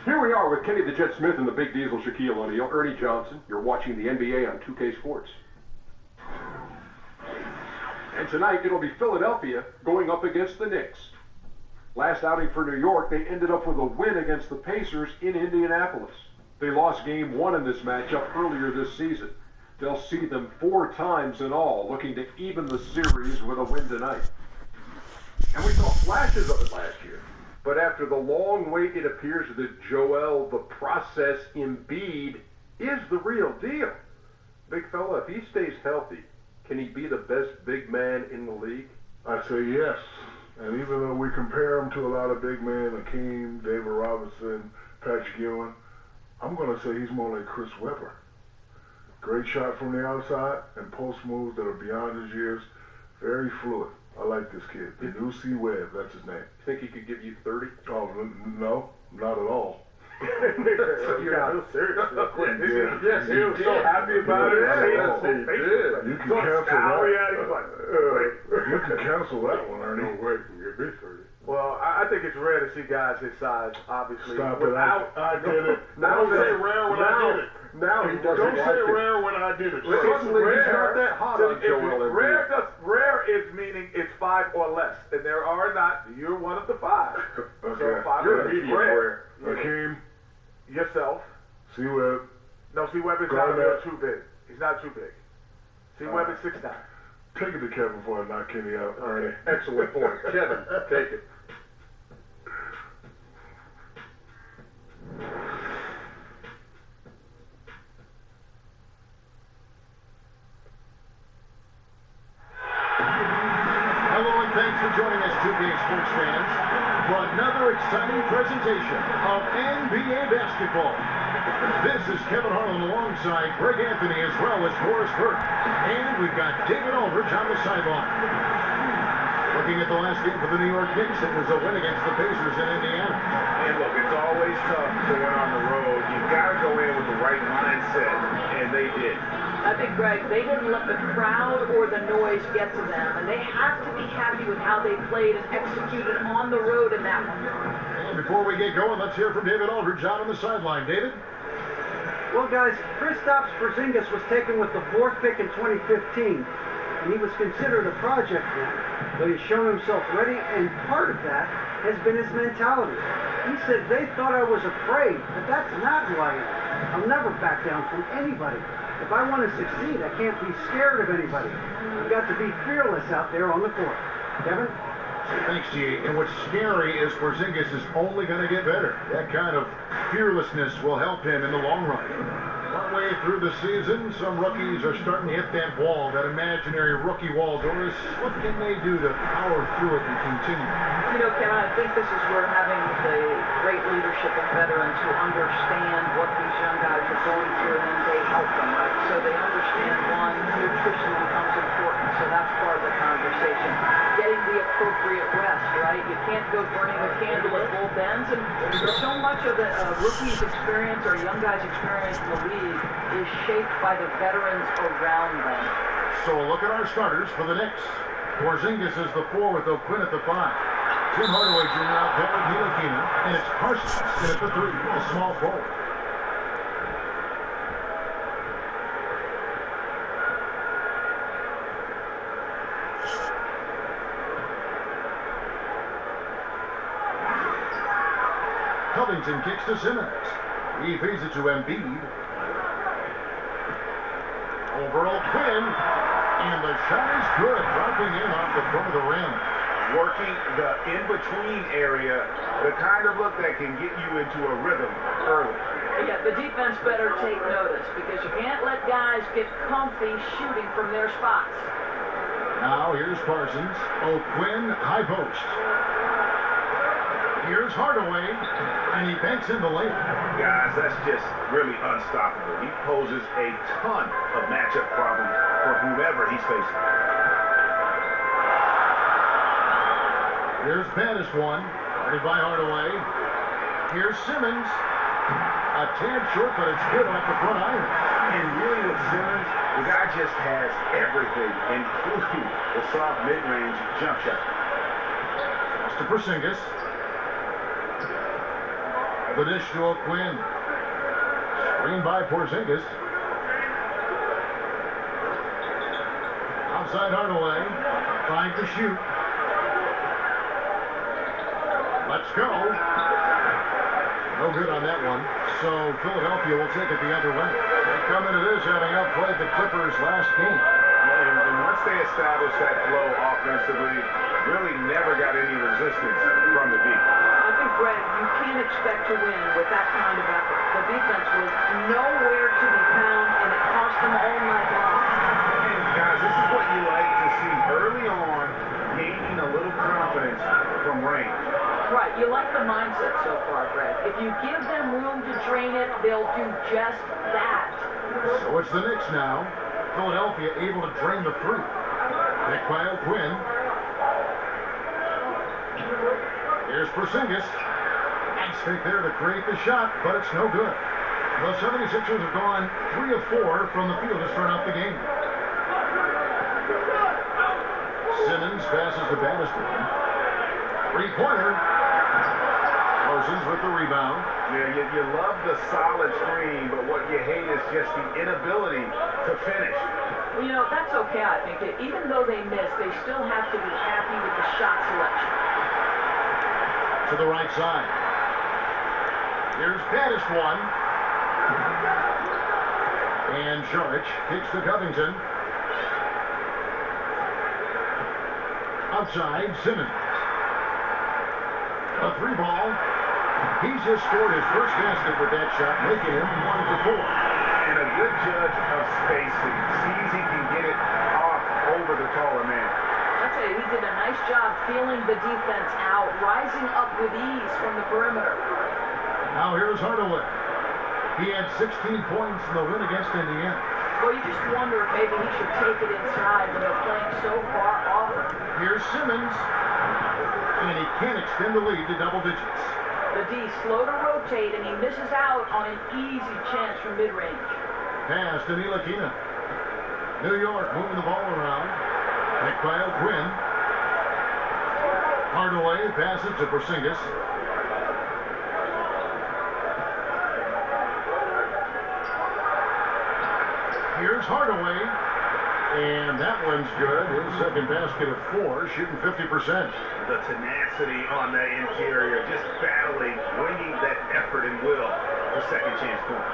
Here we are with Kenny the Jet Smith and the Big Diesel Shaquille O'Neal, Ernie Johnson. You're watching the NBA on 2K Sports. And tonight it'll be Philadelphia going up against the Knicks. Last outing for New York, they ended up with a win against the Pacers in Indianapolis. They lost game 1 in this matchup earlier this season. They'll see them 4 times in all, looking to even the series with a win tonight. And we saw flashes of it last year. But after the long wait, it appears that Joel, the process Embiid, is the real deal. Big fella, if he stays healthy, can he be the best big man in the league? I'd say yes. And even though we compare him to a lot of big men, Hakeem, David Robinson, Patrick Ewing, I'm going to say he's more like Chris Webber. Great shot from the outside and post moves that are beyond his years. Very fluid. I like this kid. The new C. Webb, that's his name. Think he could give you 30? Oh, no, not at all. You're not serious. Yes, he was so happy about it. Yes, he did. You can cancel that. You can cancel that one, Ernie. No way, you get me 30. Well, I think it's rare to see guys his size, obviously. Stop it. I did it. Don't say rare when I did it. Now he doesn't Don't say like rare when I did it. It's rare. Not that hot on Joel Embiid. Rare is meaning it's 5 or less, and there are not. You're one of the 5. Okay. So 5 You're is medium rare. Hakeem. Yourself. C. Webb. No, C. Webb is not real too big. He's not too big. C. Webb is 6'9". Take it to Kevin before I knock Kenny out, Ernie. Excellent point. Kevin, take it. Hello and thanks for joining us, 2K Sports fans, for another exciting presentation of NBA basketball. This is Kevin Harlan alongside Greg Anthony as well as Boris Burke. And we've got David Aldridge on the sideline. Looking at the last game for the New York Knicks, it was a win against the Pacers in Indiana. And look, it's always tough going on the road. You've got to go in with the right mindset, and they did. I think, Greg, they didn't let the crowd or the noise get to them, and they have to be happy with how they played and executed on the road in that one. And before we get going, let's hear from David Aldridge out on the sideline. David? Well, guys, Kristaps Porzingis was taken with the 4th pick in 2015, and he was considered a project then, but he's shown himself ready, and part of that has been his mentality. He said, they thought I was afraid, but that's not who I am. I'll never back down from anybody. If I want to succeed, I can't be scared of anybody. I've got to be fearless out there on the court. Kevin? Thanks, G. And what's scary is Porzingis is only going to get better. That kind of fearlessness will help him in the long run. Partway through the season, some rookies are starting to hit that wall, that imaginary rookie wall. Doris, what can they do to power through it and continue? You know, Kevin, I think this is where having the great leadership of veterans who understand what these young guys are going through, and then they help them, right? So they understand, one, nutrition becomes important, so that's part of the conversation. Getting the appropriate rest, right? You can't go burning a candle at both ends, and so much of the rookie's experience or young guy's experience in the league is shaped by the veterans around them. So a look at our starters for the Knicks. Porzingis is the 4 with O'Quinn at the 5. Tim Hardaway Jr. out there with Ntilikina, and it's Parsons in at the 3, a small forward. Covington kicks to Simmons. He feeds it to Embiid. Over O'Quinn, and the shot is good, dropping in off the front of the rim. Working the in-between area, the kind of look that can get you into a rhythm early. Yeah, the defense better take notice because you can't let guys get comfy shooting from their spots. Now here's Parsons. O'Quinn, high post. Here's Hardaway, and he banks in the lane. Guys, that's just really unstoppable. He poses a ton of matchup problems for whomever he's facing. Here's Banis one, guarded by Hardaway. Here's Simmons. A tad short, but it's good off the front iron. And really with Simmons, the guy just has everything, including the soft mid-range jump shot. Pass to Porzingis. The dish to O'Quinn. Screen by Porzingis. Outside Hardaway. Trying to shoot. Let's go. No good on that one. So Philadelphia will take it the other way. They come into this having outplayed the Clippers last game. And once they established that flow offensively, really never got any resistance from the beat. I think, Greg, you can't expect to win with that kind of effort. The defense was nowhere to be found, and it cost them all night long. And guys, this is what you like to see early on, gaining a little confidence from range. Right, you like the mindset so far, Greg. If you give them room to drain it, they'll do just that. So it's the Knicks now. Philadelphia able to drain the three. Pick by O'Quinn. Here's Porzingis. Nice fake there to create the shot, but it's no good. The 76ers have gone 3 of 4 from the field to start out the game. Simmons passes to Bannister. Three-pointer. Parsons with the rebound. Yeah, you love the solid screen, but what you hate is just the inability to finish. Well, you know, that's okay, I think. Even though they miss, they still have to be happy with the shot selection. To the right side. Here's Pettis one. And Saric kicks to Covington. Outside, Simmons. A three ball. He's just scored his first basket with that shot, making him 1 for 4. And a good judge of spacing. Sees he can get it off over the taller man. I'd say he did a nice job feeling the defense out, rising up with ease from the perimeter. Now here's Hardaway. He had 16 points in the win against Indiana. Well, you just wonder if maybe he should take it inside when they're playing so far off. Here's Simmons. And he can't extend the lead to double digits. The D slow to rotate, and he misses out on an easy chance from mid-range. Pass to Ntilikina. New York moving the ball around. Picked by O'Quinn. Hardaway passes to Porzingis. Here's Hardaway. And that one's good. His second basket of 4, shooting 50%. The tenacity on that interior, just battling, bringing that effort and will for second chance points.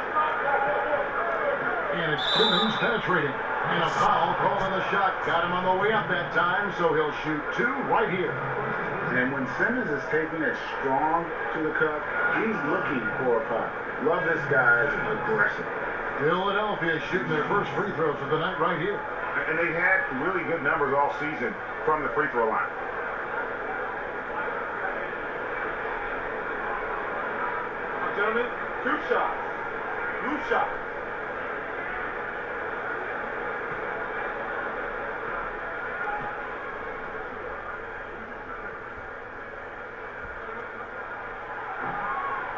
And it's Simmons penetrating. And a foul called on the shot. Got him on the way up that time, so he'll shoot 2 right here. And when Simmons is taking it strong to the cup, he's looking for a foul. Love this guy's aggressive. Philadelphia shooting their first free throws of the night right here. And they've had really good numbers all season from the free throw line. Gentlemen, 2 shots. 2 shots.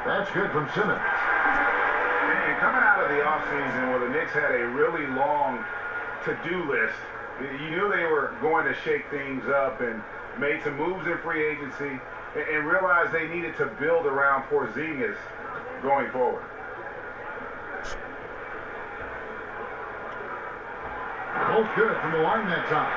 That's good from Simmons. And coming out of the offseason where the Knicks had a really long to-do list, you knew they were going to shake things up and made some moves in free agency and realized they needed to build around Porzingis going forward. Both good from the line that time.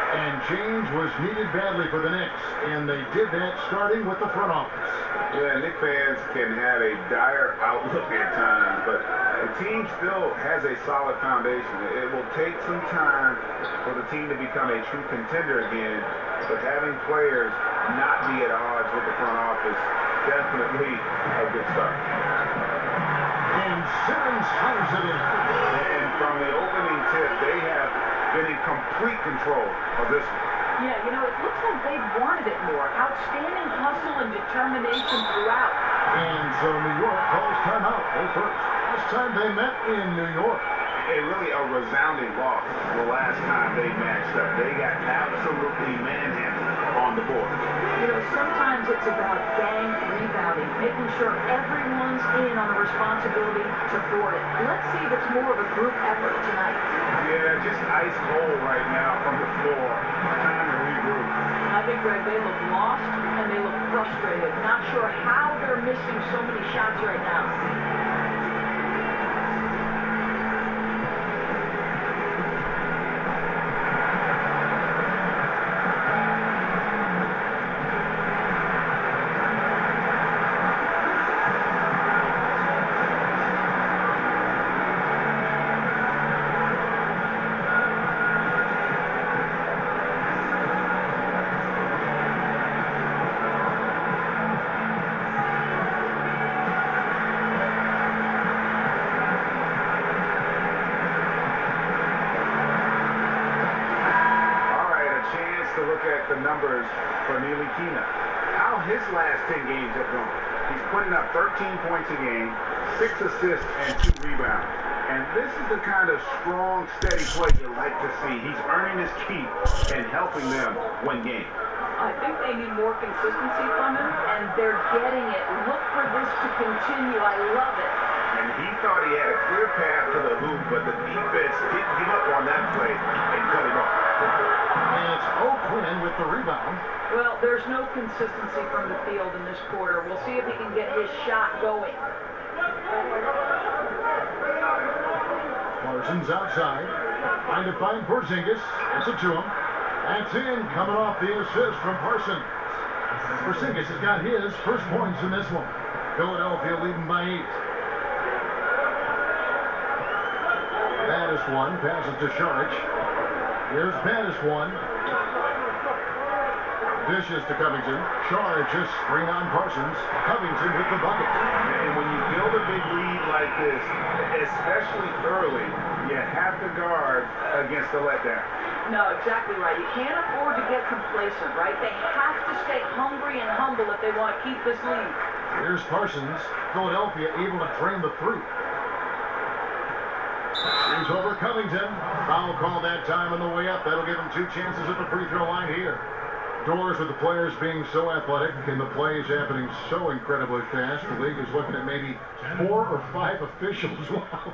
And change was needed badly for the Knicks, and they did that starting with the front office. Yeah, Knicks fans can have a dire outlook at times, but the team still has a solid foundation. It will take some time for the team to become a true contender again, but having players not be at odds with the front office, definitely a good start. And Simmons hunts it in. And from the opening tip, they have been in complete control of this one. Yeah, you know, it looks like they wanted it more. Outstanding hustle and determination throughout. And so New York calls timeout. Their first. Last time they met in New York. Really a resounding loss the last time they matched up. They got absolutely manhandled on the board. You know, sometimes it's about gang rebounding, making sure everyone's in on the responsibility to thwart it. Let's see if it's more of a group effort tonight. Yeah, just ice cold right now from the floor. Time to regroup. I think Greg, they look lost and they look frustrated. Not sure how they're missing so many shots right now. To look at the numbers for Ntilikina, how his last 10 games have gone. He's putting up 13 points a game, 6 assists, and 2 rebounds. And this is the kind of strong, steady play you like to see. He's earning his keep and helping them win games. I think they need more consistency from him, and they're getting it. Look for this to continue. I love it. And he thought he had a clear path to the hoop, but the defense didn't give up on that play and cut it off. And it's O'Quinn with the rebound. Well, there's no consistency from the field in this quarter. We'll see if he can get his shot going. Parsons outside. Trying to find Porzingis. Gets it to him. That's in. Coming off the assist from Parsons. Porzingis has got his first points in this one. Philadelphia leading by 8. Baddest one. Passes to Saric. Here's Baddest one. Dishes to Covington. Saric just screen on Parsons. Covington with the bucket. And when you build a big lead like this, especially early, you have to guard against the letdown. No, exactly right. You can't afford to get complacent, right? They have to stay hungry and humble if they want to keep this lead. Here's Parsons. Philadelphia able to drain the 3. He's over Covington. Foul call that time on the way up. That'll give him 2 chances at the free throw line here. Doors with the players being so athletic and the plays happening so incredibly fast. The league is looking at maybe 4 or 5 officials. Wow.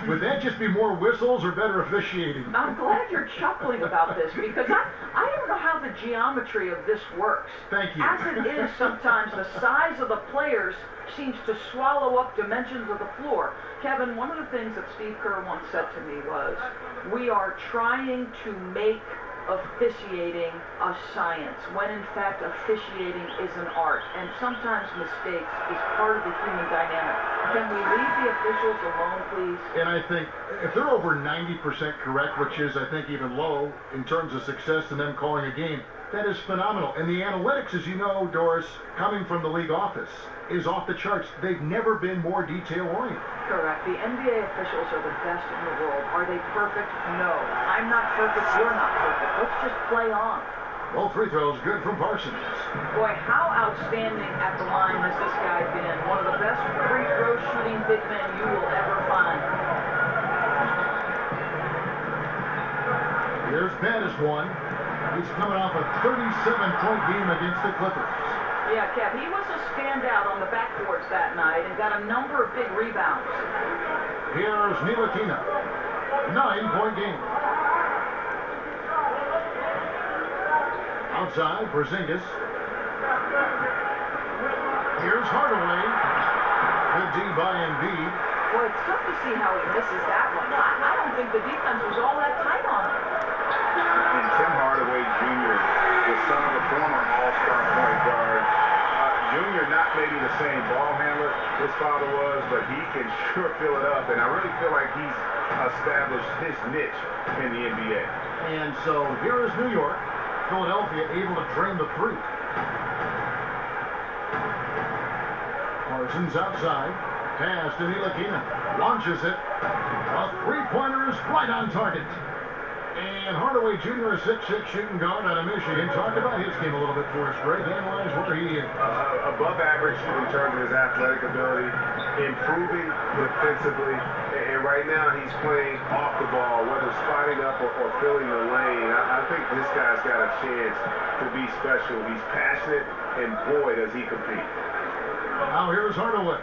Would that just be more whistles or better officiating? I'm glad you're chuckling about this because I don't know how the geometry of this works. Thank you. As it is, sometimes the size of the players seems to swallow up dimensions of the floor. Kevin, one of the things that Steve Kerr once said to me was, we are trying to make officiating a science, when in fact officiating is an art, and sometimes mistakes is part of the human dynamic. Can we leave the officials alone, please? And I think if they're over 90% correct, which is I think even low in terms of success in them calling a game, that is phenomenal. And the analytics, as you know, Doris, coming from the league office, is off the charts. They've never been more detail-oriented. Correct. The NBA officials are the best in the world. Are they perfect? No. I'm not perfect. You're not perfect. Let's just play on. Both free throws good from Parsons. Boy, how outstanding at the line has this guy been. One of the best free throw shooting big men you will ever find. Here's Baddest one. He's coming off a 37-point game against the Clippers. Yeah, Kev, he was a standout on the backboards that night and got a number of big rebounds. Here's Ntilikina. 9-point game. Outside, Porzingis. Here's Hardaway. Good D by Embiid. Boy, it's tough to see how he misses that one. I don't think the defense was all that tight on him. And Tim Hardaway Jr. was son of a former all-star point guard. Junior, not maybe the same ball handler his father was, but he can sure fill it up. And I really feel like he's established his niche in the NBA. And so here is New York. Philadelphia able to drain the 3. Parsons outside. Pass to Ntilikina. Launches it. A 3-pointer is right on target. And Hardaway Jr., a 6'6" shooting guard out of Michigan. Talk about his game a little bit for us, Greg. Analyze where he is. Above average in terms of his athletic ability, improving defensively, and right now he's playing off the ball, whether spotting up or filling the lane. I think this guy's got a chance to be special. He's passionate, and boy, does he compete. Now here's Hardaway.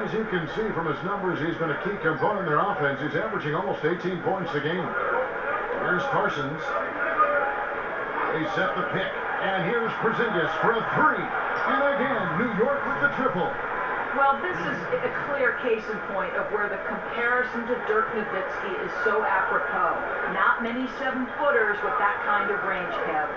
As you can see from his numbers, he's been a key component in their offense. He's averaging almost 18 points a game. Here's Parsons. They set the pick. And here's Porzingis for a three. And again, New York with the triple. Well, this is a clear case in point of where the comparison to Dirk Nowitzki is so apropos. Not many 7-footers with that kind of range, Kev.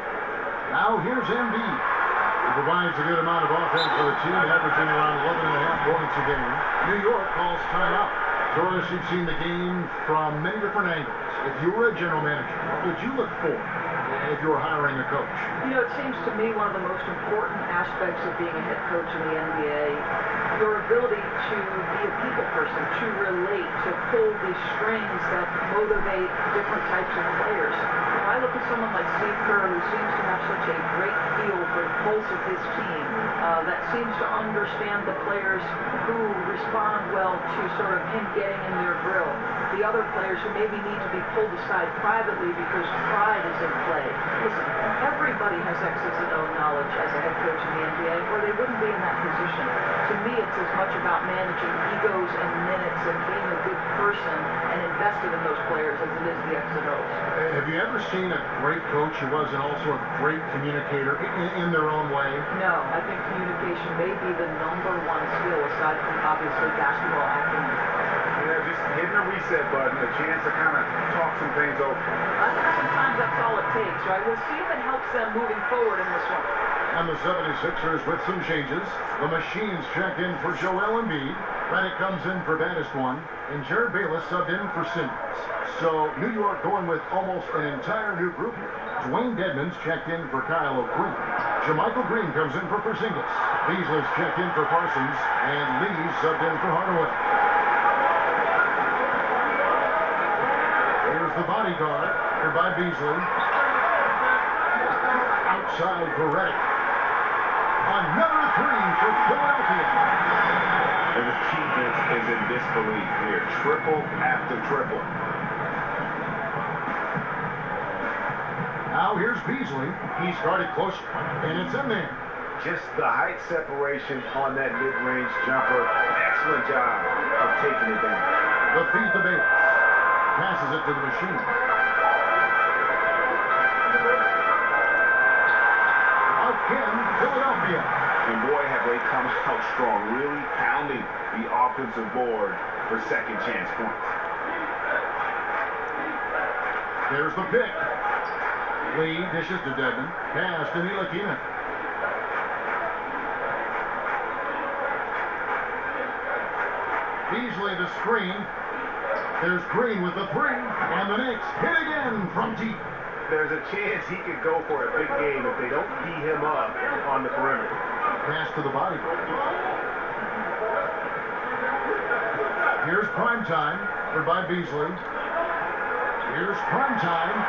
Now here's Embiid. He provides a good amount of offense for the team, averaging around 11.5 points a game. New York calls timeout. Torres, you've seen the game from many different angles. If you were a general manager, what would you look for if you were hiring a coach? You know, it seems to me one of the most important aspects of being a head coach in the NBA, your ability to be a people person, to relate, to pull the strings that motivate different types of players. When I look at someone like Steve Kerr, who seems to have such a great feel for the pulse of his team, that seems to understand the players who respond well to sort of him getting in their grill, the other players who maybe need to be pulled aside privately because pride is in play. Listen, everybody has X's and O's knowledge as a head coach in the NBA, or they wouldn't be in that position. To me, it's as much about managing egos and minutes and being a good person and invested in those players as it is the X's and O's. Have you ever seen a great coach who wasn't also a great communicator in their own way? No, I think communication may be the #1 skill aside from obviously basketball acumen. Yeah, just hitting the reset button, a chance to kind of talk some things over. I think sometimes that's all it takes, right? We'll see if it helps them moving forward in this one. And the 76ers with some changes. The Machines check in for Joel Embiid. Redick comes in for baddest one. And Jared Bayless subbed in for Simmons. So New York going with almost an entire new group here. Dwayne Dedmon's checked in for Kyle O'Quinn. Jermichael Green comes in for Porzingis. Beasley's checked in for Parsons. And Lee subbed in for Hardaway. Here's the bodyguard. Here by Beasley. Outside for Redick. Another three for Philadelphia. And the defense is in disbelief here. Triple after triple. Now here's Beasley. He's guarded closer, and it's in there. Just the height separation on that mid-range jumper. Excellent job of taking it down. The feed the Bayless. Passes it to the Machine. Again, Philadelphia. And boy, have they come out strong, really pounding the offensive board for second chance points. There's the pick. Lee dishes to Dedmon. Pass to Ntilikina. Beasley the screen. There's Green with the three. And the Knicks hit again from deep. There's a chance he could go for a big game if they don't tee him up on the perimeter. Pass to the body. Here's prime time. Here by Beasley. Here's prime time.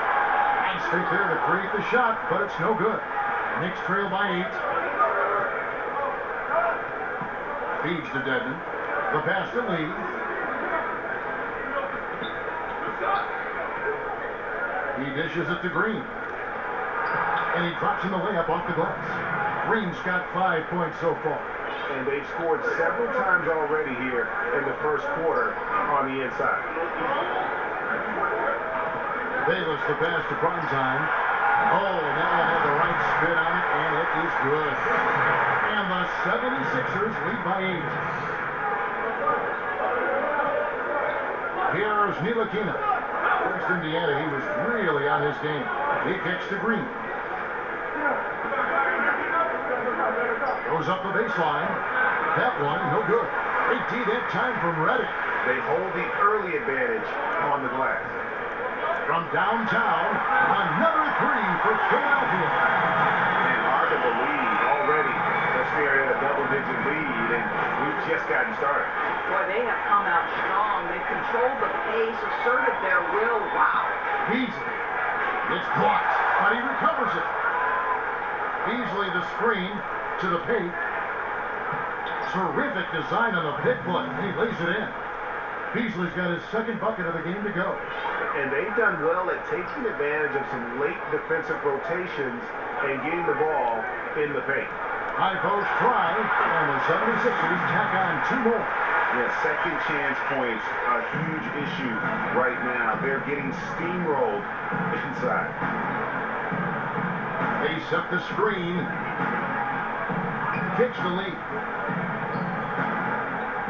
Nice fake there to create the shot, but it's no good. Knicks trail by 8. Feeds to Dedmon. The pass to Lee. He dishes it to Green. And he drops in the layup off the glass. Green's got 5 points so far. And they've scored several times already here in the first quarter on the inside. Bayless the pass to prime time. Oh, now it had the right spin on it, and it is good. And the 76ers lead by 8. Here's Ntilikina. First Indiana, he was really on his game. He kicks to Green. Goes up the baseline. That one, no good. 18 that time from Redick. They hold the early advantage on the glass. From downtown, another three for Philadelphia. And hard to believe already they're staring at a double-digit lead, and we've just gotten started. Boy, they have come out strong. They've controlled the pace, asserted their will. Wow. Beasley. It's blocked, but he recovers it. Beasley the screen to the paint. Terrific design on the pick play. He lays it in. Beasley's got his second bucket of the game to go. And they've done well at taking advantage of some late defensive rotations and getting the ball in the paint. High post try, and the 76ers tack on 2 more. Yeah, second chance points, a huge issue right now. They're getting steamrolled inside. They set the screen. Kicks the lead.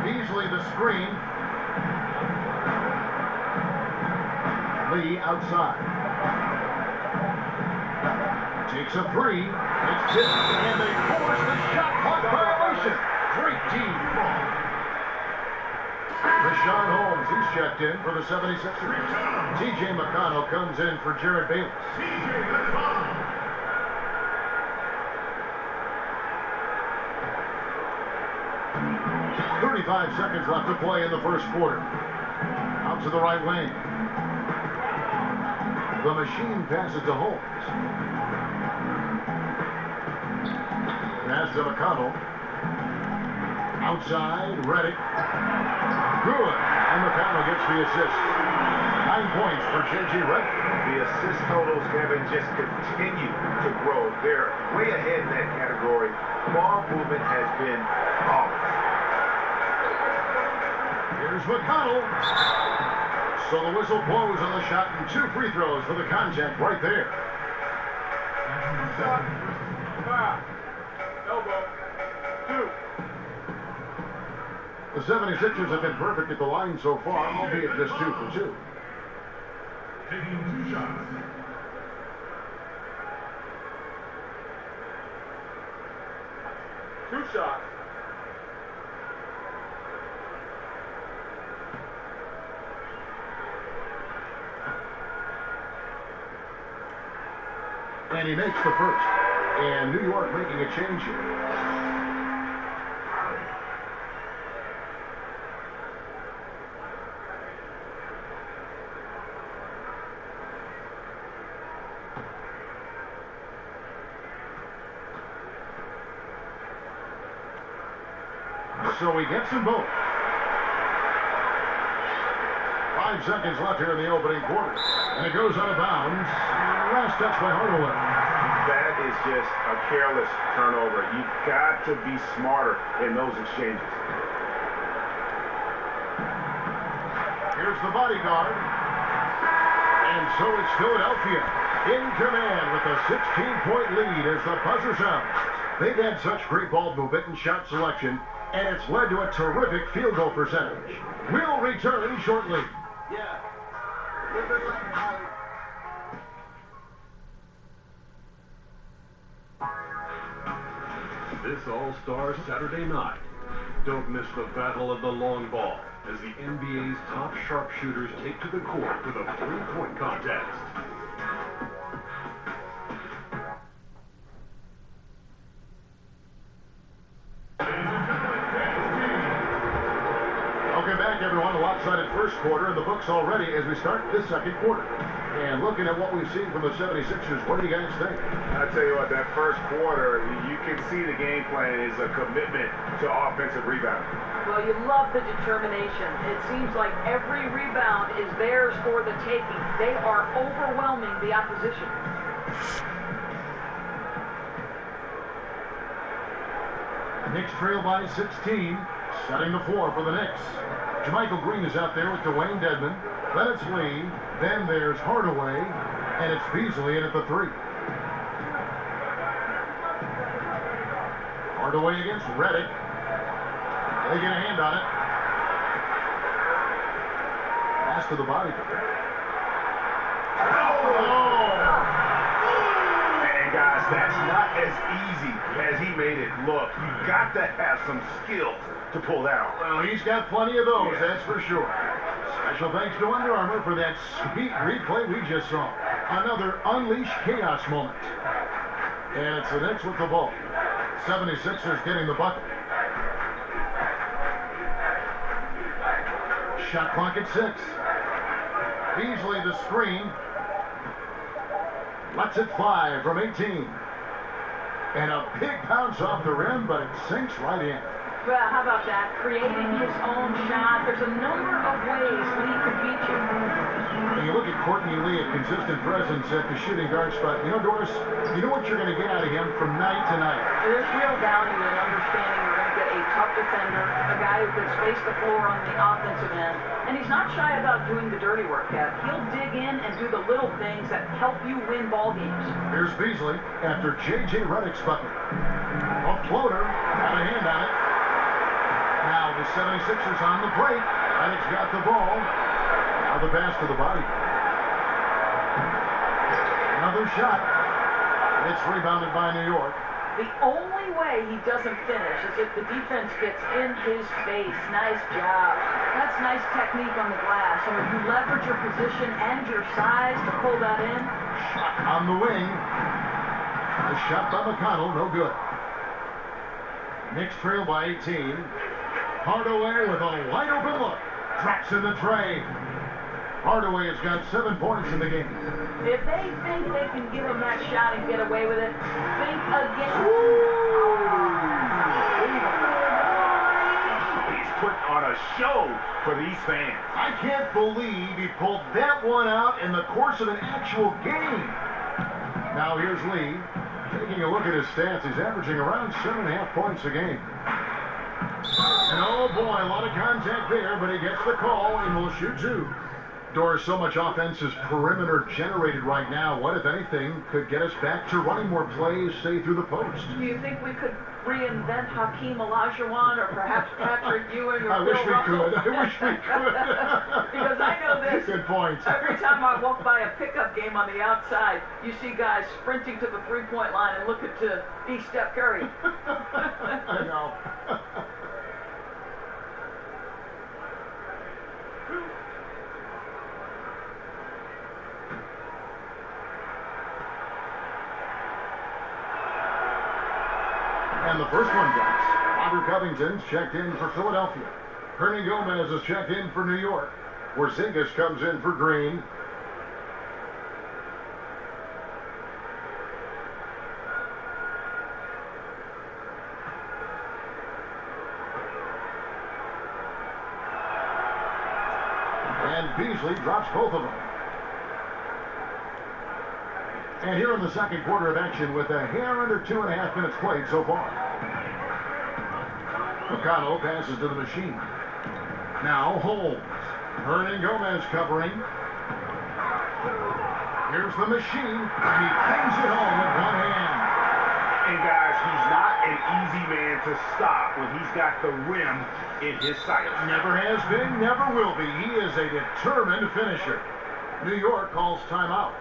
Beasley the screen. Lee outside. Takes a three. It's tipped, and they force the shot clock violation. Great team. Rashawn Holmes, he's checked in for the 76ers. TJ McConnell comes in for Jared Bayless. 35 seconds left to play in the first quarter. Out to the right wing. The machine passes to Holmes. Pass to McConnell. Outside, Reddick. Good. And McConnell gets the assist. 9 points for J.J. Reddick. The assist totals, Kevin, just continue to grow. They're way ahead in that category. Ball movement has been flawless. Here's McConnell. So the whistle blows on the shot and 2 free throws for the contact right there. Shot. Foul. Elbow. 2. The 76ers have been perfect at the line so far, albeit just 2 for 2. Taking 2 shots. Two shots. And he makes the first. And New York making a change here. So he gets them both. 5 seconds left here in the opening quarter. And it goes out of bounds. Last touch by Hardaway. That is just a careless turnover. You've got to be smarter in those exchanges. Here's the bodyguard. And so it's Philadelphia in command with a 16-point lead as the buzzer sounds. They've had such great ball movement and shot selection, and it's led to a terrific field goal percentage. We'll return shortly. Yeah. This All-Star Saturday night. Don't miss the battle of the long ball as the NBA's top sharpshooters take to the court for the three-point contest. Welcome back, everyone. A lopsided first quarter in the books already as we start this second quarter. And looking at what we've seen from the 76ers, what do you guys think? I tell you what, that first quarter, you can see the game plan is a commitment to offensive rebounding. Well, you love the determination. It seems like every rebound is theirs for the taking. They are overwhelming the opposition. Knicks trail by 16, setting the floor for the Knicks. Jermichael Green is out there with Dwayne Dedmon. Then it's Lee. Then there's Hardaway. And it's Beasley in at the 3. Hardaway against Reddick. They get a hand on it. Pass to the body. And guys, that's not as easy as he made it look. You've got to have some skill to pull that off. Well, he's got plenty of those, that's for sure. Special thanks to Under Armour for that sweet replay we just saw. Another Unleash Chaos moment. And it's the Knicks with the ball. 76ers getting the bucket. Shot clock at 6. Beasley the screen. Lets it fly from 18. And a big bounce off the rim, but it sinks right in. Well, how about that? Creating his own shot. There's a number of ways Lee can beat you. When you look at Courtney Lee, a consistent presence at the shooting guard spot, you know, Doris, you know what you're going to get out of him from night to night. There's real value in understanding you're going to get a tough defender, a guy who can space the floor on the offensive end, and he's not shy about doing the dirty work, Kev. He'll dig in and do the little things that help you win ball games. Here's Beasley after J.J. Redick's bucket. A floater, got a hand on it. Now the 76ers on the break. Redick's got the ball. Now the pass to the body. Another shot. It's rebounded by New York. The only way he doesn't finish is if the defense gets in his face. Nice job. That's nice technique on the glass. And when you leverage your position and your size to pull that in. Shot on the wing. A shot by McConnell, no good. Knicks trail by 18. Hardaway with a wide open look. Drops in the tray. Hardaway has got 7 points in the game. If they think they can give him that shot and get away with it, think again. He's put on a show for these fans. I can't believe he pulled that one out in the course of an actual game. Now here's Lee. Taking a look at his stats, he's averaging around 7.5 points a game. And oh boy, a lot of contact there, but he gets the call and will shoot two. Doris, so much offense is perimeter generated right now. What, if anything, could get us back to running more plays, say, through the post? Do you think we could reinvent Hakeem Olajuwon or perhaps Patrick Ewing or I wish Bill Russell? I wish we could. Because I know this. Good point. Every time I walk by a pickup game on the outside, you see guys sprinting to the three-point line and looking to be Steph Curry. I know. And the first one drops. Robert Covington's checked in for Philadelphia. Hernan Gomez is checked in for New York. Porzingis comes in for Green. And Beasley drops both of them. And here in the second quarter of action with a hair under 2.5 minutes played so far. McConnell passes to the machine. Now Holmes. Hernan Gomez covering. Here's the machine. He bangs it home with one hand. And guys, he's not an easy man to stop when he's got the rim in his sights. Never has been, never will be. He is a determined finisher. New York calls timeout.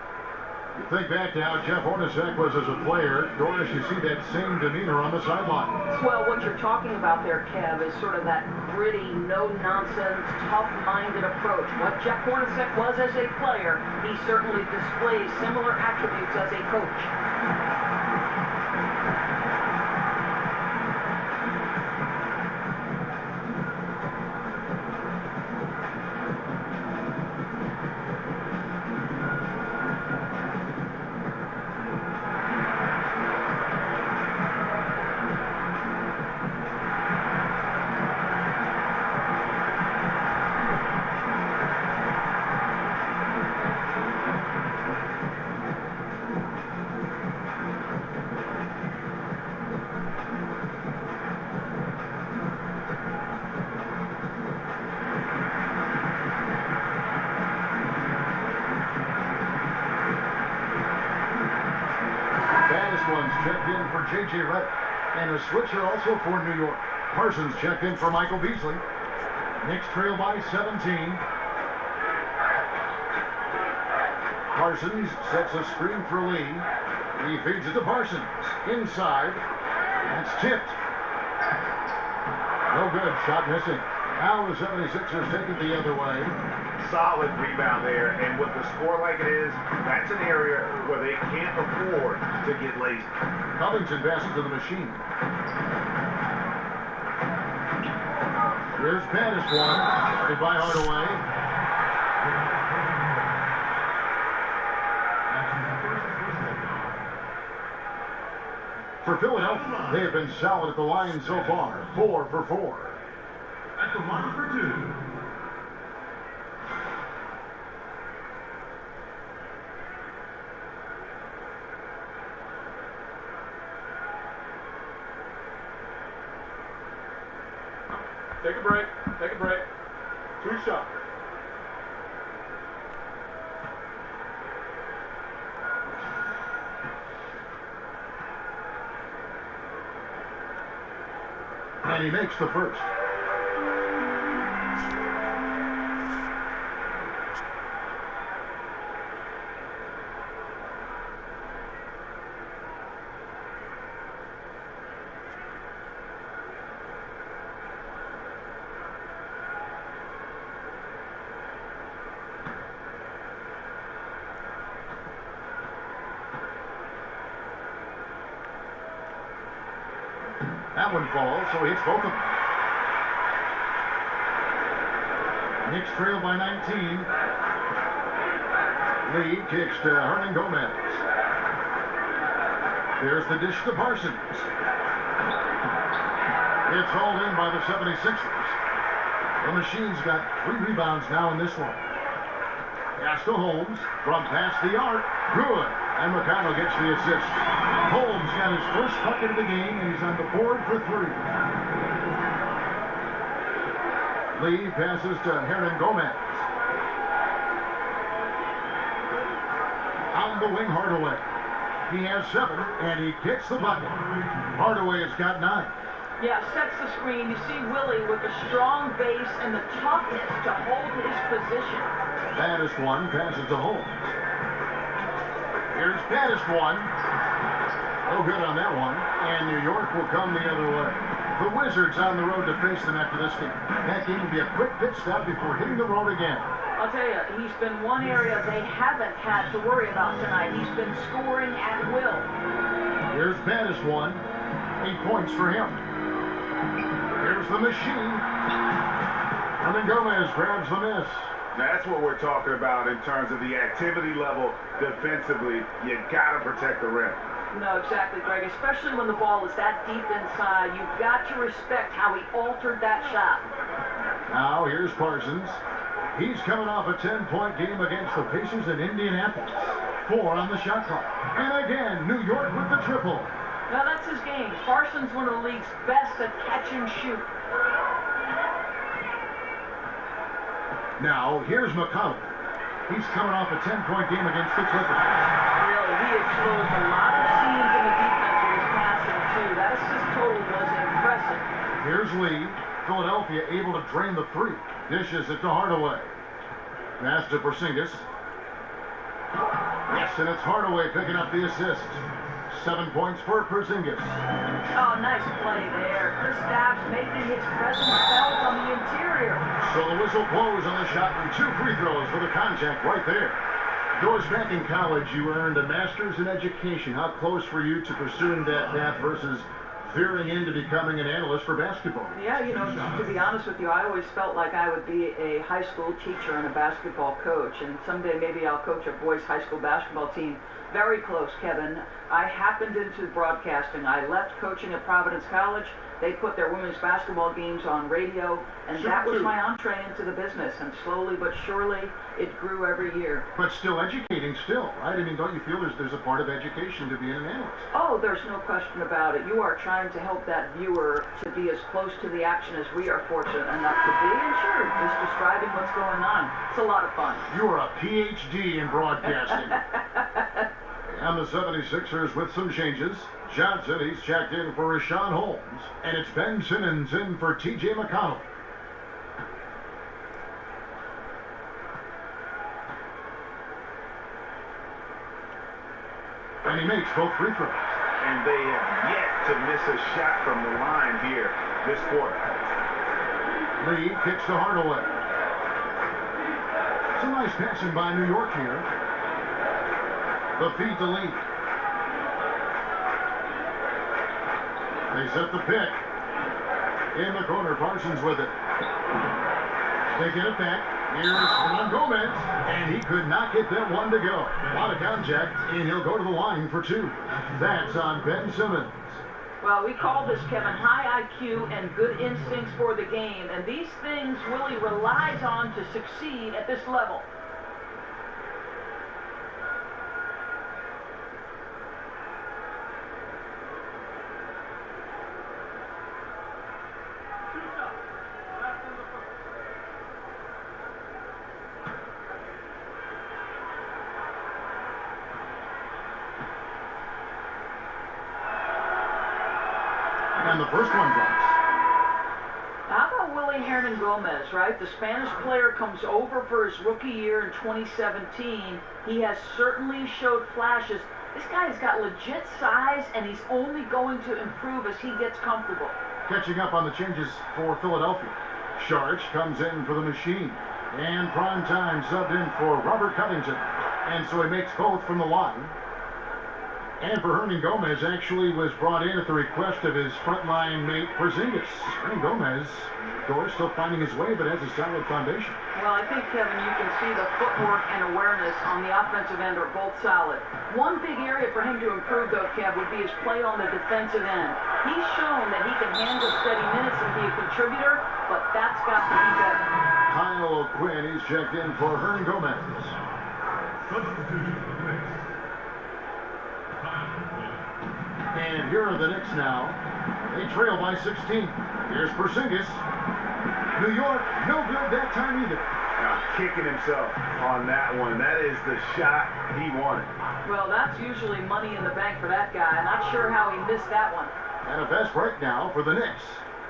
You think back to how Jeff Hornacek was as a player. Doris, you see that same demeanor on the sideline. Well, what you're talking about there, Kev, is sort of that gritty, no-nonsense, tough-minded approach. What Jeff Hornacek was as a player, he certainly displays similar attributes as a coach. One's checked in for J.J. Redick. And a switcher also for New York. Parsons checked in for Michael Beasley. Knicks trail by 17. Parsons sets a screen for Lee. He feeds it to Parsons. Inside. That's tipped. No good. Shot missing. Now the 76ers take it the other way. Solid rebound there, and with the score like it is, that's an area where they can't afford to get lazy. Covington passes to the machine. Here's Pettis one. Started by Hardaway. For Philadelphia, they have been solid at the line so far. 4 for 4. At the line for two. Take a break. Take a break. 2 shots. And he makes the first. That one falls, so he hits both of them. Knicks trail by 19. Lee kicks to Hernan Gomez. There's the dish to Parsons. It's hauled in by the 76ers. The Machine's got 3 rebounds now in this one. Pass to Holmes from past the arc. Good. And McConnell gets the assist. Holmes got his first bucket of the game, and he's on the board for 3. Lee passes to Hernan Gomez. On the wing, Hardaway. He has 7, and he gets the bucket. Hardaway has got 9. Yeah, sets the screen. You see Willie with the strong base and the toughness to hold his position. Baddest one passes to Holmes. Here's baddest one. No good on that one. And New York will come the other way. The Wizards on the road to face them after this game. That game will be a quick pit stop before hitting the road again. I'll tell you, he's been one area they haven't had to worry about tonight. He's been scoring at will. Here's baddest one. 8 points for him. Here's the Machine. And then Gomez grabs the miss. That's what we're talking about in terms of the activity level defensively. You got to protect the rim. No, exactly, Greg. Especially when the ball is that deep inside. You've got to respect how he altered that shot. Now here's Parsons. He's coming off a 10-point game against the Pacers in Indianapolis. 4 on the shot clock. And again, New York with the triple. Now that's his game. Parsons, one of the league's best at catch and shoot. Now, here's McConnell. He's coming off a 10-point game against the Clippers. Really, he exposed a lot of seams in the defense with his passing, too. That assist total was impressive. Here's Lee. Philadelphia able to drain the 3. Dishes it to Hardaway. Pass to Porzingis. Yes, and it's Hardaway picking up the assist. 7 points for Porzingis. Oh, nice play there. Kristaps making his presence felt on the interior. So the whistle blows on the shot and 2 free throws for the contact right there. Doris, back in college, you earned a master's in education. How close were you to pursuing that path versus veering into becoming an analyst for basketball? Yeah, you know, to be honest with you, I always felt like I would be a high school teacher and a basketball coach, and someday maybe I'll coach a boys' high school basketball team. Very close, Kevin. I happened into broadcasting. I left coaching at Providence College. They put their women's basketball games on radio, and that was my entree into the business. And slowly but surely, it grew every year. But still educating still, right? I mean, don't you feel there's a part of education to being an analyst? Oh, there's no question about it. You are trying to help that viewer to be as close to the action as we are fortunate enough to be. And sure, just describing what's going on. It's a lot of fun. You are a PhD in broadcasting. And the 76ers with some changes. Johnson, he's checked in for Rashawn Holmes. And it's Ben Simmons in for T.J. McConnell. And he makes both free throws. And they have yet to miss a shot from the line here this quarter. Lee kicks to Hardaway. Some nice passing by New York here. The feed to Lee. They set the pick. In the corner, Parsons with it. They get it back. Here's Hernan Gomez. And he could not get that one to go. A lot of contact, and he'll go to the line for 2. That's on Ben Simmons. Well, we call this, Kevin, high IQ and good instincts for the game. And these things Willie relies on to succeed at this level. And the first one drops. How about Willie Hernan Gomez, right? The Spanish player comes over for his rookie year in 2017. He has certainly showed flashes. This guy's got legit size, and he's only going to improve as he gets comfortable. Catching up on the changes for Philadelphia. Sharch comes in for the machine. And Primetime subbed in for Robert Covington. And so he makes both from the line. And for Hernan Gomez, actually was brought in at the request of his frontline mate, Porzingis. Hernan Gomez, of course, still finding his way, but has a solid foundation. Well, I think, Kevin, you can see the footwork and awareness on the offensive end are both solid. One big area for him to improve, though, Kev, would be his play on the defensive end. He's shown that he can handle steady minutes and be a contributor, but that's got to be better. Kyle O'Quinn, he's checked in for Hernan Gomez. And here are the Knicks now. They trail by 16. Here's Porzingis. New York, no good that time either. Now, kicking himself on that one. That is the shot he wanted. Well, that's usually money in the bank for that guy. I'm not sure how he missed that one. And a fast break now for the Knicks.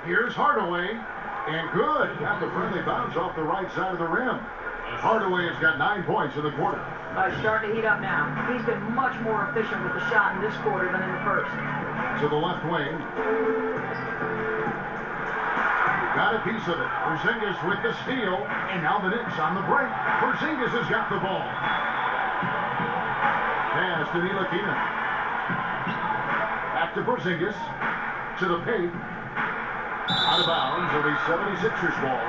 Here's Hardaway. And good. Got the friendly bounce off the right side of the rim. Hardaway has got 9 points in the quarter. He's starting to heat up now. He's been much more efficient with the shot in this quarter than in the first. To the left wing. Got a piece of it. Porzingis with the steal. And now the Knicks on the break. Porzingis has got the ball. Pass to Ntilikina. Back to Porzingis. To the paint. Out of bounds. It'll be 76ers ball.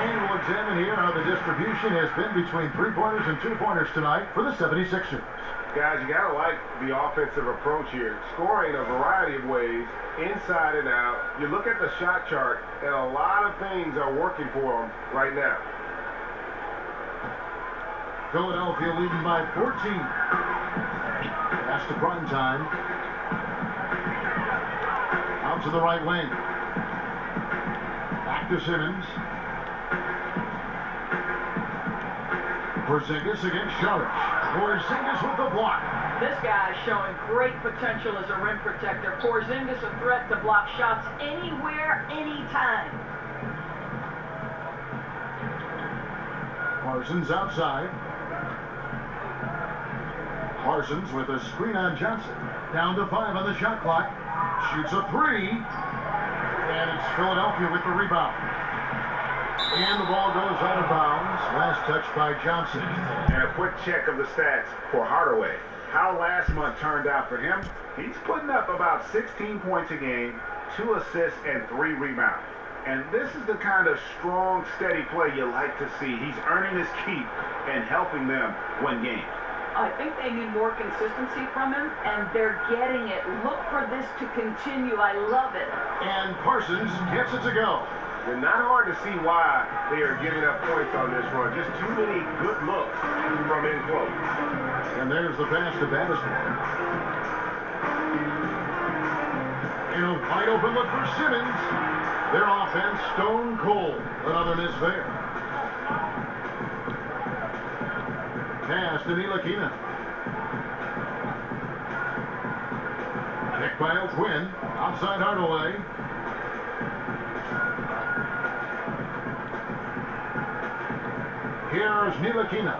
And we'll examine here how the distribution has been between three-pointers and two-pointers tonight for the 76ers. Guys, you got to like the offensive approach here. Scoring a variety of ways, inside and out. You look at the shot chart, and a lot of things are working for them right now. Philadelphia leading by 14. Pass to Primetime. Out to the right wing. Back to Simmons. Porzingis against Sharch. Porzingis with the block. This guy is showing great potential as a rim protector. Porzingis a threat to block shots anywhere, anytime. Parsons outside. Parsons with a screen on Johnson. Down to 5 on the shot clock. Shoots a 3. And it's Philadelphia with the rebound. And the ball goes out of bounds. Last touch by Johnson. And a quick check of the stats for Hardaway. How last month turned out for him? He's putting up about 16 points a game, 2 assists, and 3 rebounds. And this is the kind of strong, steady play you like to see. He's earning his keep and helping them win games. I think they need more consistency from him, and they're getting it. Look for this to continue. I love it. And Parsons gets it to go. It's not hard to see why they are giving up points on this run. Just too many good looks from in close. And there's the pass to Battiston. In a wide open look for Simmons. Their offense stone cold. Another miss there. Pass to Ntilikina. Picked by O'Quinn. Outside Hardaway. Here's Ntilikina.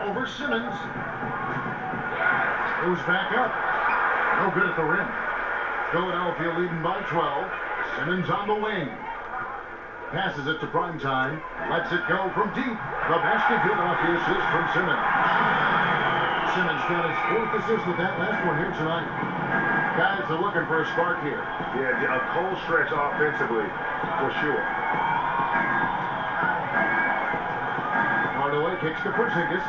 Over Simmons. Goes back up. No good at the rim. Philadelphia leading by 12. Simmons on the wing. Passes it to Primetime. Lets it go from deep. The basket good off the assist from Simmons. Simmons got his 4th assist with that last one here tonight. Guys are looking for a spark here. Yeah, a cold stretch offensively, for sure. Hardaway kicks to Porzingis.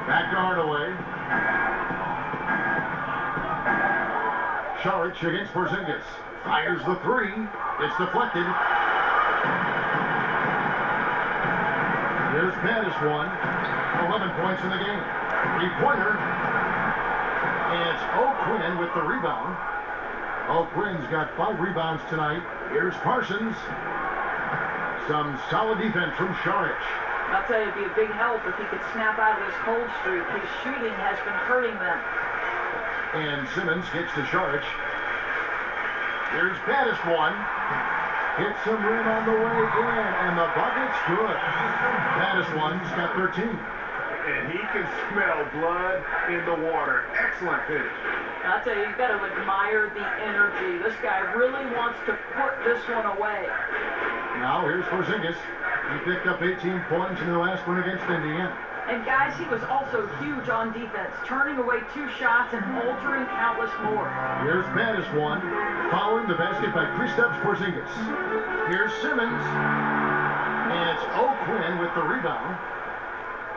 Back to Hardaway. Sharch against Porzingis. Fires the 3. It's deflected. Here's Battiston. 11 points in the game. 3-pointer. And it's O'Quinn with the rebound. O'Quinn's got 5 rebounds tonight. Here's Parsons. Some solid defense from Sharch. I'll tell you, it'd be a big help if he could snap out of this cold streak. His shooting has been hurting them. And Simmons gets to Sharich. Here's Baddest one. Hits some rim on the way in, and the bucket's good. Baddest one's got 13. And he can smell blood in the water. Excellent finish. I tell you, you've got to admire the energy. This guy really wants to put this one away. Now here's Porzingis. He picked up 18 points in the last one against Indiana. And guys, he was also huge on defense, turning away 2 shots and altering countless more. Here's Baddest one, following the basket by Kristaps Porzingis. Here's Simmons, and it's O'Quinn with the rebound.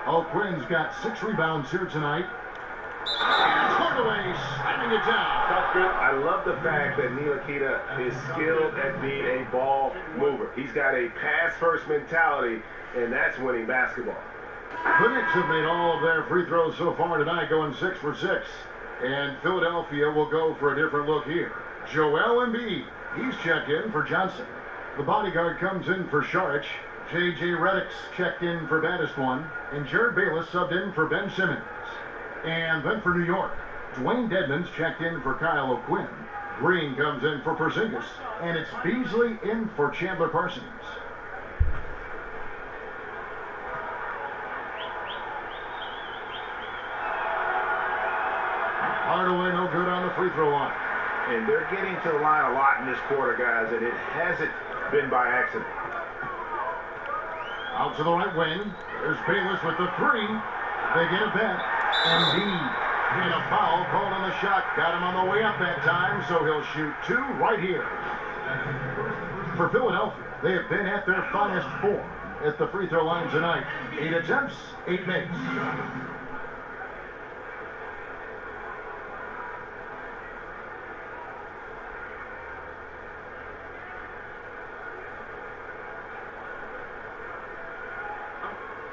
O'Quinn's got 6 rebounds here tonight. And Hardaway slamming it down. That's good. I love the fact that Ntilikina is skilled at being a ball mover. He's got a pass-first mentality, and that's winning basketball. The Knicks have made all of their free throws so far tonight, going 6 for 6. And Philadelphia will go for a different look here. Joel Embiid, he's checked in for Johnson. The bodyguard comes in for Sharich. J.J. Redick's checked in for Baddest one. And Jared Bayless subbed in for Ben Simmons. And then for New York, Dwayne Dedmon's checked in for Kyle O'Quinn. Green comes in for Porzingis. And it's Beasley in for Chandler Parsons. Hardaway no good on the free throw line. And they're getting to the line a lot in this quarter, guys, and it hasn't been by accident. Out to the right wing. There's Bayless with the 3. They get it back. Embiid made a foul called on the shot. Got him on the way up that time, so he'll shoot 2 right here. For Philadelphia, they have been at their finest form at the free throw line tonight. 8 attempts, 8 makes.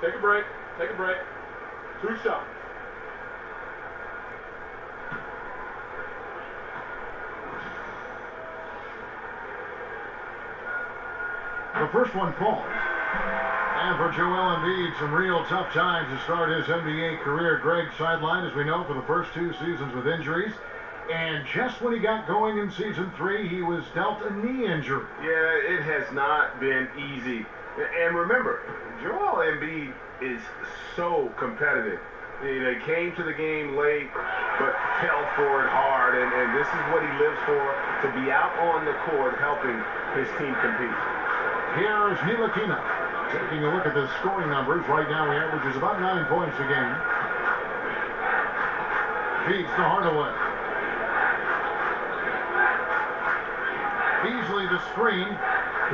Take a break. Take a break. 2 shots. The first one falls. And for Joel Embiid, some real tough times to start his NBA career. Greg sidelined, as we know, for the first 2 seasons with injuries. And just when he got going in season 3, he was dealt a knee injury. Yeah, it has not been easy. And remember, Joel Embiid is so competitive. They came to the game late, but fell for it hard. And this is what he lives for, to be out on the court helping his team compete. Here's Ntilikina. Taking a look at the scoring numbers. Right now he averages about 9 points a game. Feeds to Hardaway. Beasley the screen.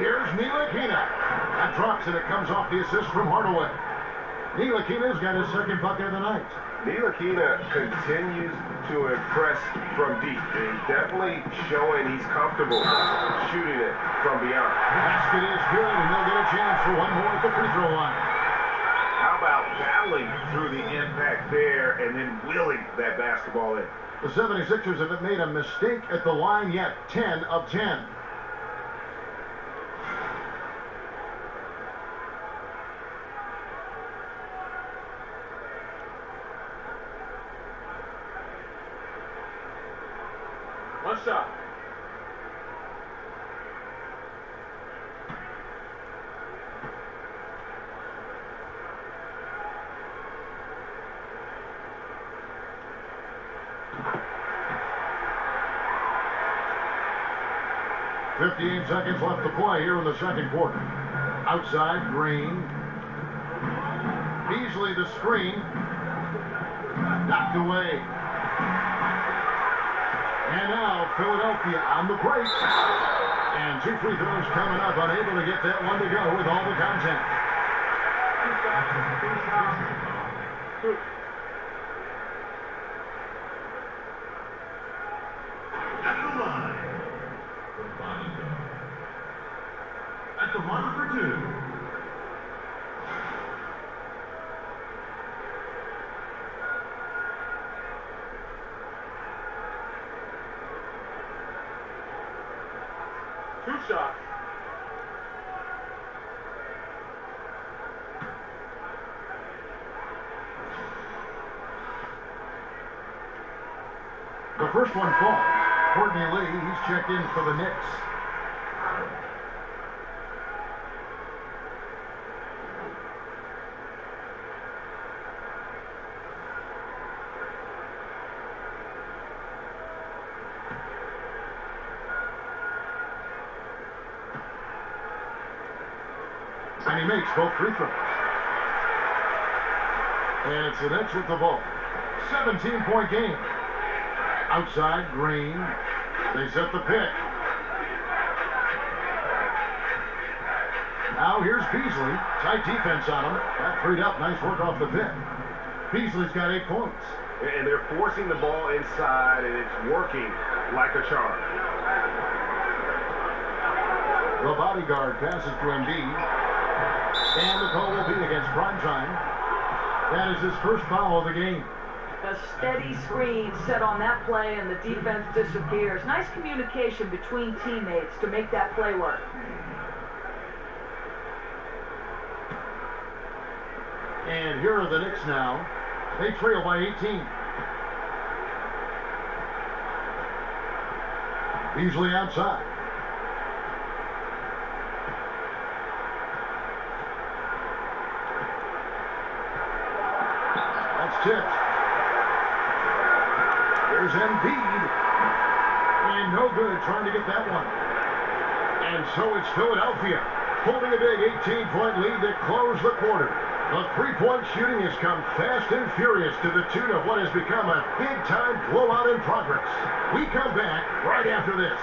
Here's Ntilikina. That drops and it comes off the assist from Hardaway. Ntilikina's got his second bucket of the night. Ntilikina continues to impress from deep. He's definitely showing he's comfortable shooting it from beyond. Basket is good, and they'll get a chance for one more at the free throw line. How about battling through the impact there and then wheeling that basketball in? The 76ers haven't made a mistake at the line yet. 10 of 10. One shot. .58 seconds left to play here in the second quarter. Outside, Green. Beasley the screen. Knocked away. And now Philadelphia on the break. And 2 free throws coming up, unable to get that one to go with all the contact. At the line, the bodyguard. At the line for 2. Two shots. The first one falls. Courtney Lee, he's checked in for the Knicks. And he makes both free throws. And it's the Knicks with the ball. 17-point game. Outside, Green. They set the pick. Now here's Beasley. Tight defense on him. That freed up. Nice work off the pick. Beasley's got 8 points. And they're forcing the ball inside, and it's working like a charm. The bodyguard passes to Embiid. And the call will be against Primetime. That is his first foul of the game. A steady screen set on that play, and the defense disappears. Nice communication between teammates to make that play work. And here are the Knicks now. They trail by 18. Beasley outside. That's tipped. There's Embiid. And no good trying to get that one. And so it's Philadelphia holding a big 18-point lead to close the quarter. The three-point shooting has come fast and furious to the tune of what has become a big-time blowout in progress. We come back right after this.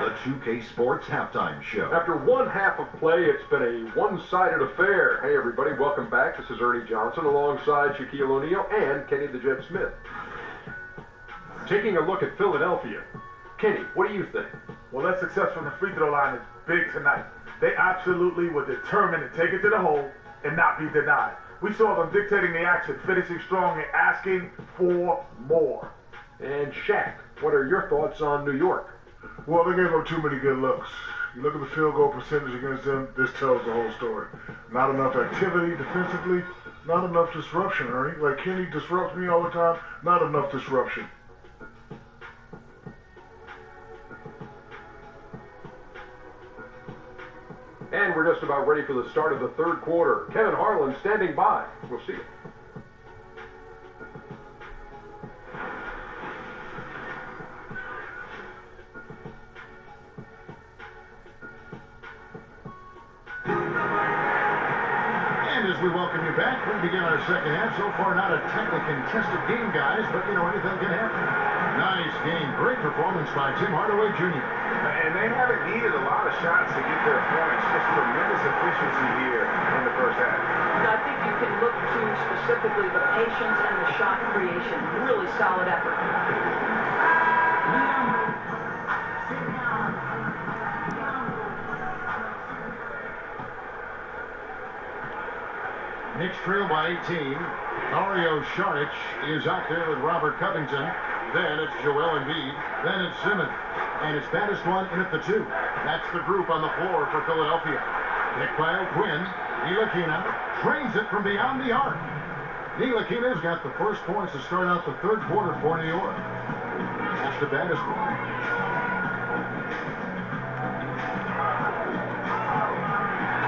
The 2K Sports Halftime Show. After one half of play, it's been a one-sided affair. Hey, everybody, welcome back. This is Ernie Johnson alongside Shaquille O'Neal and Kenny the Jet Smith. Taking a look at Philadelphia. Kenny, what do you think? Well, their success from the free throw line is big tonight. They absolutely were determined to take it to the hole and not be denied. We saw them dictating the action, finishing strong and asking for more. And Shaq, what are your thoughts on New York? Well, they gave up too many good looks. You look at the field goal percentage against them, this tells the whole story. Not enough activity defensively, not enough disruption, Ernie. Like Kenny disrupts me all the time, not enough disruption. And we're just about ready for the start of the third quarter. Kevin Harlan standing by. We'll see it. And as we welcome you back, we begin our second half. So far, not a tightly contested game, guys, but, anything can happen. Nice game. Great performance by Tim Hardaway Jr. And they haven't needed a lot of shots to get their points. Just tremendous efficiency here in the first half. I think you can look to specifically the patience and the shot creation. Really solid effort. Knicks trail by 18. Mario Saric is out there with Robert Covington. Then it's Joel Embiid. Then it's Simmons. And it's baddest one in at the 2. That's the group on the floor for Philadelphia. Picked by O'Quinn. Ntilikina trains it from beyond the arc. Ntilikina's got the first points to start out the third quarter for New York. That's the baddest one.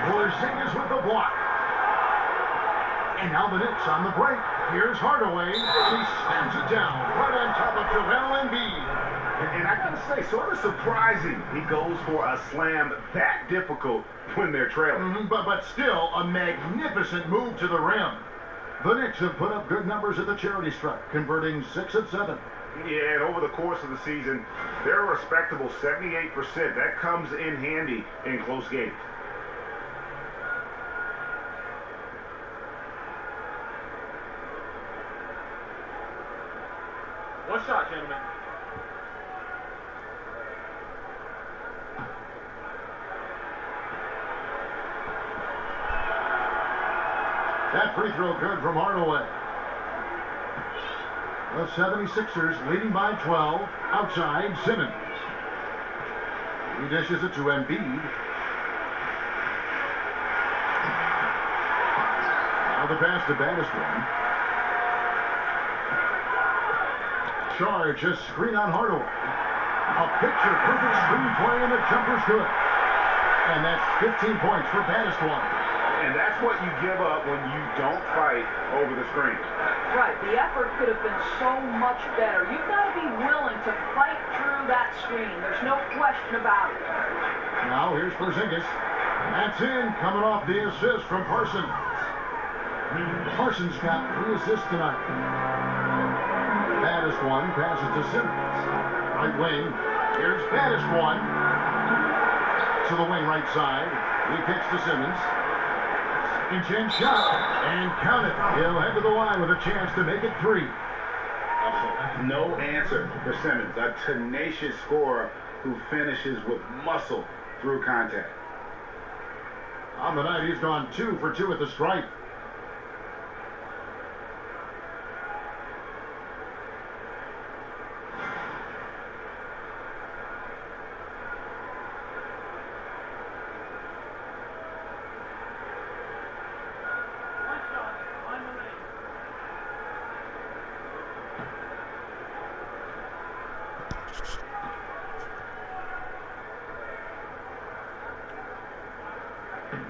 Porzingis with the block. And now the Knicks on the break. Here's Hardaway. He slams it down right on top of Joel Embiid. And I gotta say, sort of surprising he goes for a slam that difficult when they're trailing. But still, a magnificent move to the rim. The Knicks have put up good numbers at the charity stripe, converting 6 of 7. Yeah, and over the course of the season, they're a respectable 78%. That comes in handy in close games. One shot, gentlemen. That free throw good from Hardaway. The 76ers leading by 12. Outside, Simmons. He dishes it to Embiid. Now the pass to baddest one. Sharge, a screen on Hardaway. A picture-perfect screenplay, and the jumper's good. And that's 15 points for baddest one. And that's what you give up when you don't fight over the screen. Right, the effort could have been so much better. You've got to be willing to fight through that screen. There's no question about it. Now here's Porzingis. That's in, coming off the assist from Parsons. Parsons got 3 assists tonight. Baddest one passes to Simmons. Right wing. Here's baddest one. To the wing right side. He kicks to Simmons. Inch shot. And count it. He'll head to the line with a chance to make it 3. No answer for Simmons, a tenacious scorer who finishes with muscle through contact. On the night, he's gone 2 for 2 at the stripe.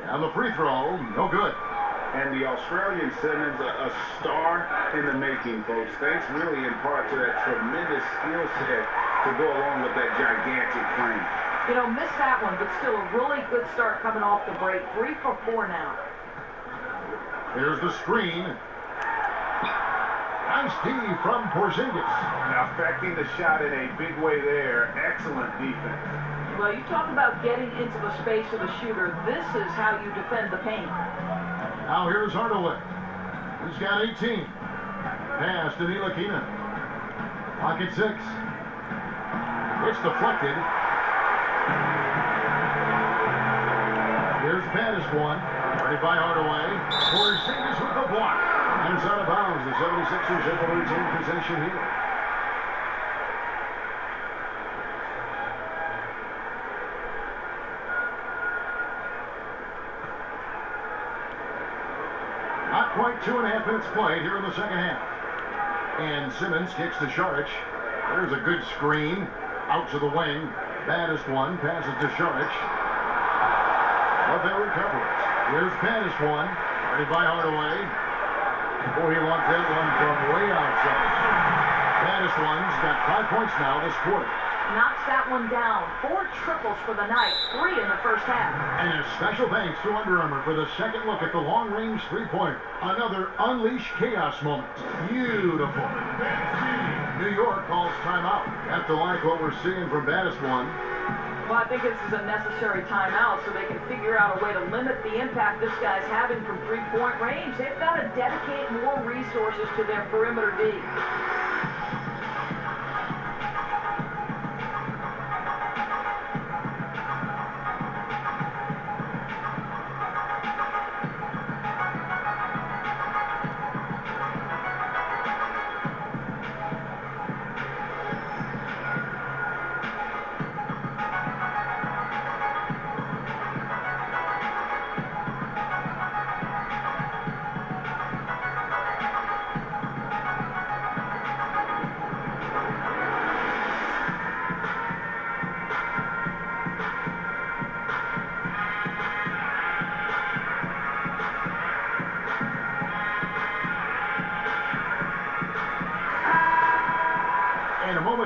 And the free throw, no good. And the Australian Simmons, a star in the making, folks. Thanks really in part to that tremendous skill set to go along with that gigantic frame. You know, missed that one, but still a really good start coming off the break. 3 for 4 now. Here's the screen. Nice D from Porzingis. Now affecting the shot in a big way there. Excellent defense. Well, you talk about getting into the space of the shooter. This is how you defend the paint. Now here's Hardaway. He's got 18. Pass to Ntilikina. Pocket 6. It's deflected. Here's baddest one. Ready by Hardaway. Porzingis with the block. And it's out of bounds. The 76ers able to retain possession here. Not quite 2.5 minutes played here in the second half. And Simmons kicks to Saric. There's a good screen. Out to the wing. Baddest one. Passes to Saric. But they recover it. Here's baddest one. Ready by Hardaway. Oh, he locked that one from way outside. Baddest one's got 5 points now this quarter. Knocks that one down. 4 triples for the night. 3 in the first half. And a special thanks to Under Armour for the second look at the long-range three-pointer. Another Unleash Chaos moment. Beautiful. New York calls timeout. Have to like what we're seeing from baddest one. Well, I think this is a necessary timeout so they can figure out a way to limit the impact this guy's having from three-point range. They've got to dedicate more resources to their perimeter D.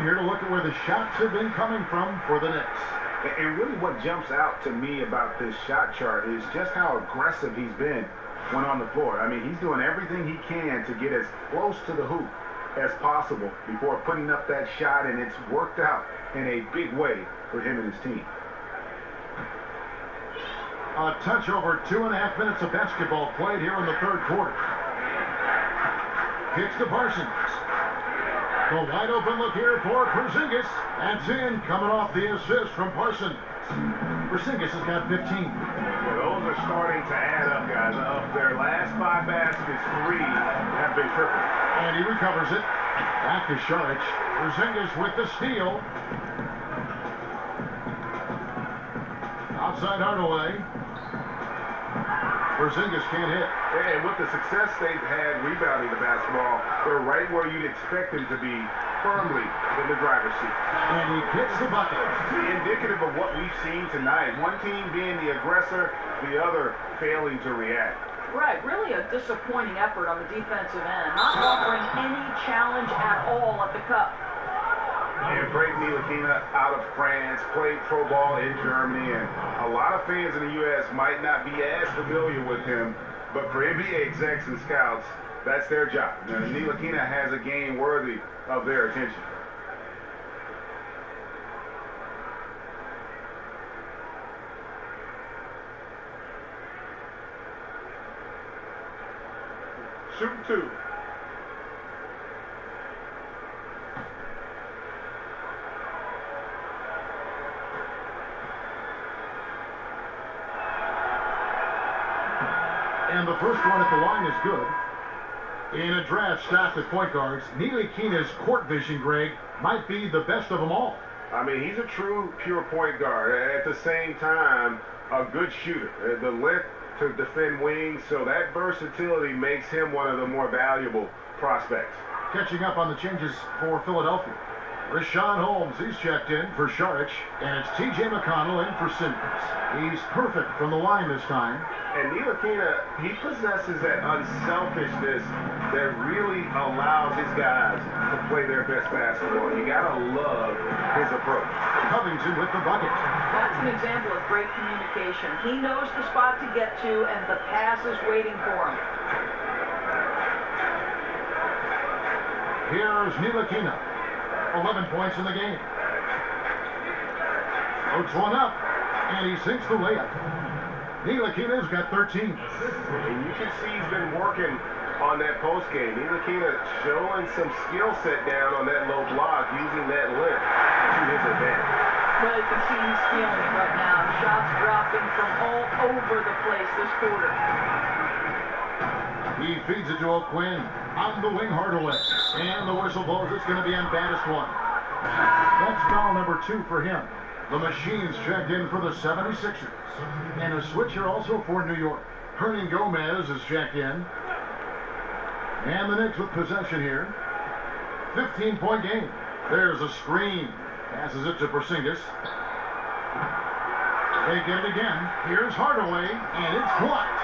Here to look at where the shots have been coming from for the Knicks. And really what jumps out to me about this shot chart is just how aggressive he's been when on the floor. I mean, he's doing everything he can to get as close to the hoop as possible before putting up that shot, and it's worked out in a big way for him and his team. A touch over 2.5 minutes of basketball played here in the third quarter. Kicks to Parsons. The wide open look here for Porzingis. That's in, coming off the assist from Parsons. Porzingis has got 15. Well, those are starting to add up, guys. Of their last 5 baskets, 3 have been triples. And he recovers it. Back to Saric. Porzingis with the steal. Outside Hardaway. Porzingis can't hit. And with the success they've had rebounding the basketball, they're right where you'd expect them to be firmly in the driver's seat. And he gets the bucket. Indicative of what we've seen tonight. One team being the aggressor, the other failing to react. Right, really a disappointing effort on the defensive end, not offering any challenge at all at the cup. And Frank Ntilikina out of France, played pro ball in Germany, and a lot of fans in the U.S. might not be as familiar with him, but for NBA execs and scouts, that's their job. Now, Ntilikina has a game worthy of their attention. Shoot two. And the first one at the line is good. In a draft stacked with point guards, Ntilikina's court vision, Greg, might be the best of them all. I mean, he's a true pure point guard. At the same time, a good shooter. The length to defend wings, so that versatility makes him one of the more valuable prospects. Catching up on the changes for Philadelphia. Rashawn Holmes, he's checked in for Saric, and it's T.J. McConnell in for Simmons. He's perfect from the line this time. And Ntilikina, he possesses that unselfishness that really allows his guys to play their best basketball. You gotta love his approach. Covington with the bucket. That's an example of great communication. He knows the spot to get to, and the pass is waiting for him. Here's Ntilikina. 11 points in the game. Floats one up, and he sinks the layup. Ntilikina's got 13. And you can see he's been working on that post game. Ntilikina showing some skill set down on that low block, using that length to his advantage. Well, you can see he's feeling it right now. Shots dropping from all over the place this quarter. He feeds it to O'Quinn. On the wing, Hardaway. And the whistle blows. It's going to be on baddest one. That's foul number 2 for him. The Machines checked in for the 76ers. And a switch here also for New York. Hernan Gomez is checked in. And the Knicks with possession here. 15-point game. There's a screen. Passes it to Porzingis. They get it again. Here's Hardaway, and it's blocked.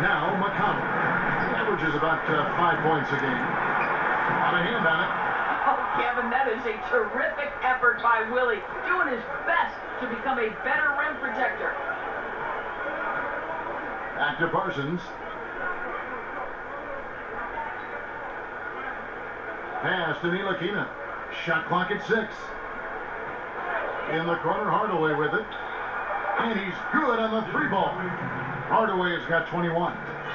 Now McConnell. He averages about 5 points a game. On a hand on it. Oh, Kevin, that is a terrific effort by Willie, doing his best to become a better rim protector. Back to Parsons. Pass to Ntilikina. Shot clock at 6. In the corner, Hardaway with it. And he's good on the 3-ball. Hardaway has got 21.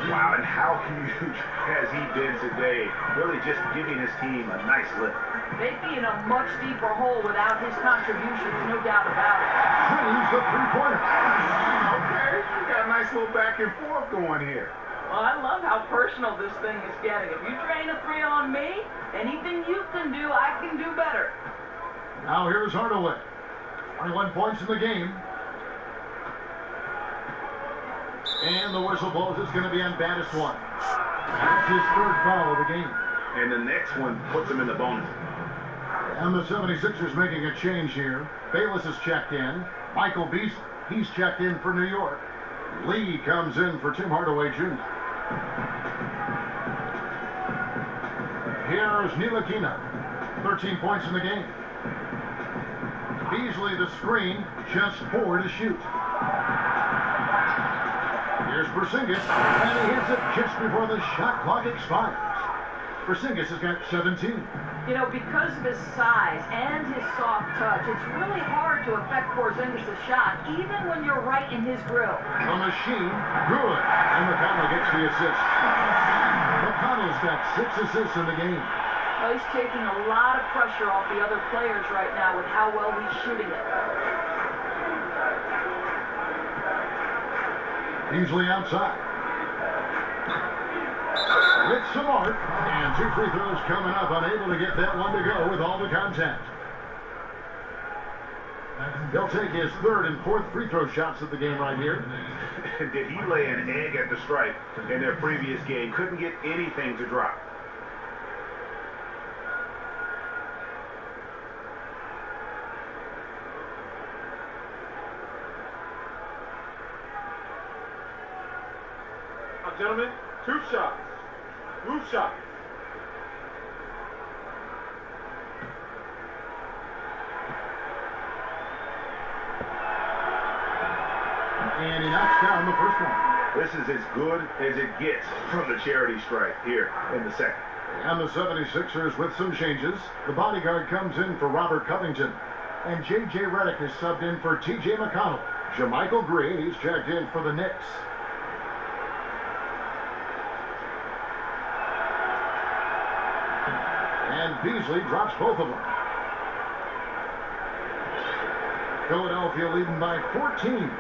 Wow, and how huge has he been today? Really just giving his team a nice lift. They'd be in a much deeper hole without his contributions, no doubt about it. He's the 3-pointer. Okay, we got a nice little back and forth going here. Well, I love how personal this thing is getting. If you drain a 3 on me, anything you can do, I can do better. Now here's Hardaway. 21 points in the game. And the whistle blows. It's going to be on baddest one. That's his 3rd foul of the game. And the next one puts him in the bonus. And the 76ers making a change here. Bayless is checked in. Michael Beasley, he's checked in for New York. Lee comes in for Tim Hardaway Jr. Here's Ntilikina. 13 points in the game. Beasley the screen, just 4 to shoot. Here's Porzingis, and he hits it just before the shot clock expires. Porzingis has got 17. You know, because of his size and his soft touch, it's really hard to affect Porzingis' shot, even when you're right in his grill. The Machine, good. And McConnell gets the assist. McConnell's got 6 assists in the game. Well, he's taking a lot of pressure off the other players right now with how well he's shooting it. Beasley outside. It's Samart, and 2 free throws coming up, unable to get that one to go with all the contact. He'll take his 3rd and 4th free throw shots of the game right here. Did he lay an egg at the stripe in their previous game? Couldn't get anything to drop. gentlemen, 2 shots. Blue shot. And he knocks down the first one. This is as good as it gets from the charity stripe here in the second. And the 76ers with some changes. The bodyguard comes in for Robert Covington. And J.J. Redick is subbed in for T.J. McConnell. Jermichael Green, he's checked in for the Knicks. And Beasley drops both of them. Philadelphia leading by 14.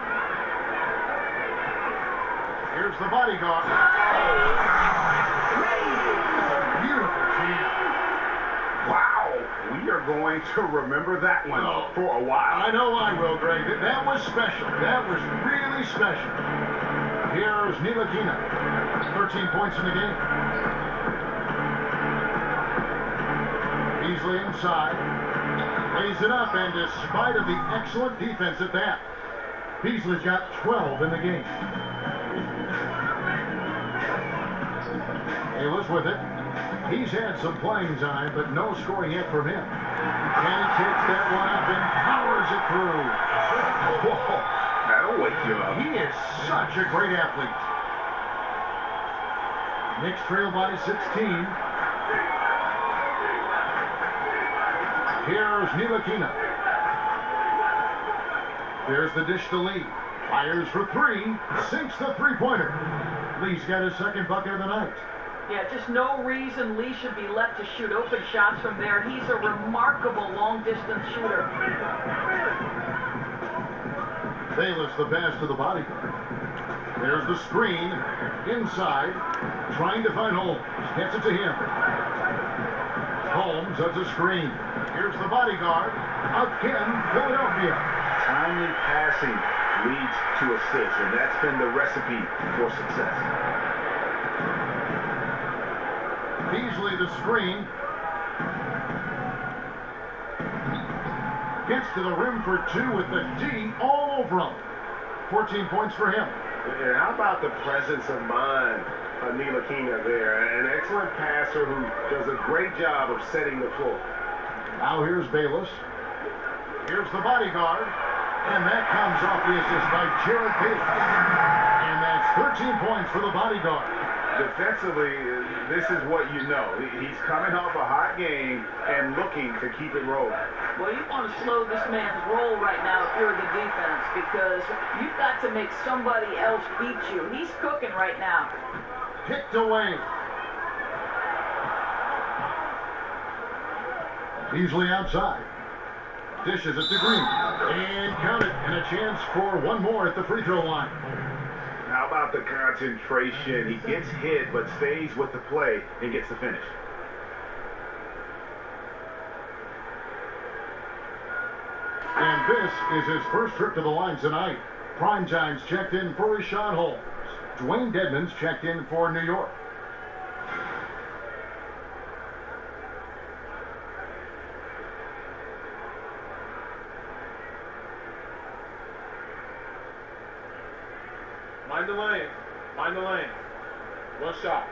Here's the bodyguard. Beautiful jam. Wow, we are going to remember that one for a while. I know I will, Greg. That was special. That was really special. Here's Ntilikina. 13 points in the game. Beasley inside. Lays it up, and despite of the excellent defense at that, Beasley's got 12 in the game. Ayla's with it. He's had some playing time, but no scoring yet from him. And he takes that one up and powers it through. Whoa, that'll wake you up. He is such a great athlete. Knicks trail by 16. Here's Ntilikina. There's the dish to Lee. Fires for 3. Sinks the three-pointer. Lee's got his second bucket of the night. Yeah, just no reason Lee should be left to shoot open shots from there. He's a remarkable long-distance shooter. Bayless the pass to the bodyguard. There's the screen. Inside. Trying to find Holmes. Gets it to him. Holmes does a screen. Here's the bodyguard. Again, Philadelphia. Timely passing leads to assists, and that's been the recipe for success. Beasley the screen. Gets to the rim for 2 with the D all over him. 14 points for him. And how about the presence of mind of Ntilikina there? An excellent passer who does a great job of setting the floor. Now here's Bayless. Here's the bodyguard. And that comes off the assist by Jared Bayless. And that's 13 points for the bodyguard. Defensively, this is what you know. He's coming off a hot game and looking to keep it rolling. Well, you want to slow this man's roll right now if you're the defense, because you've got to make somebody else beat you. He's cooking right now. Kicked away. Beasley outside. Dishes it to Green. And count it. And a chance for one more at the free throw line. How about the concentration? He gets hit, but stays with the play and gets the finish. And this is his first trip to the line tonight. Primetime's checked in for Rashad Holmes. Dwayne Dedmon's checked in for New York. Mind the lane. Mind the lane. 1 shot.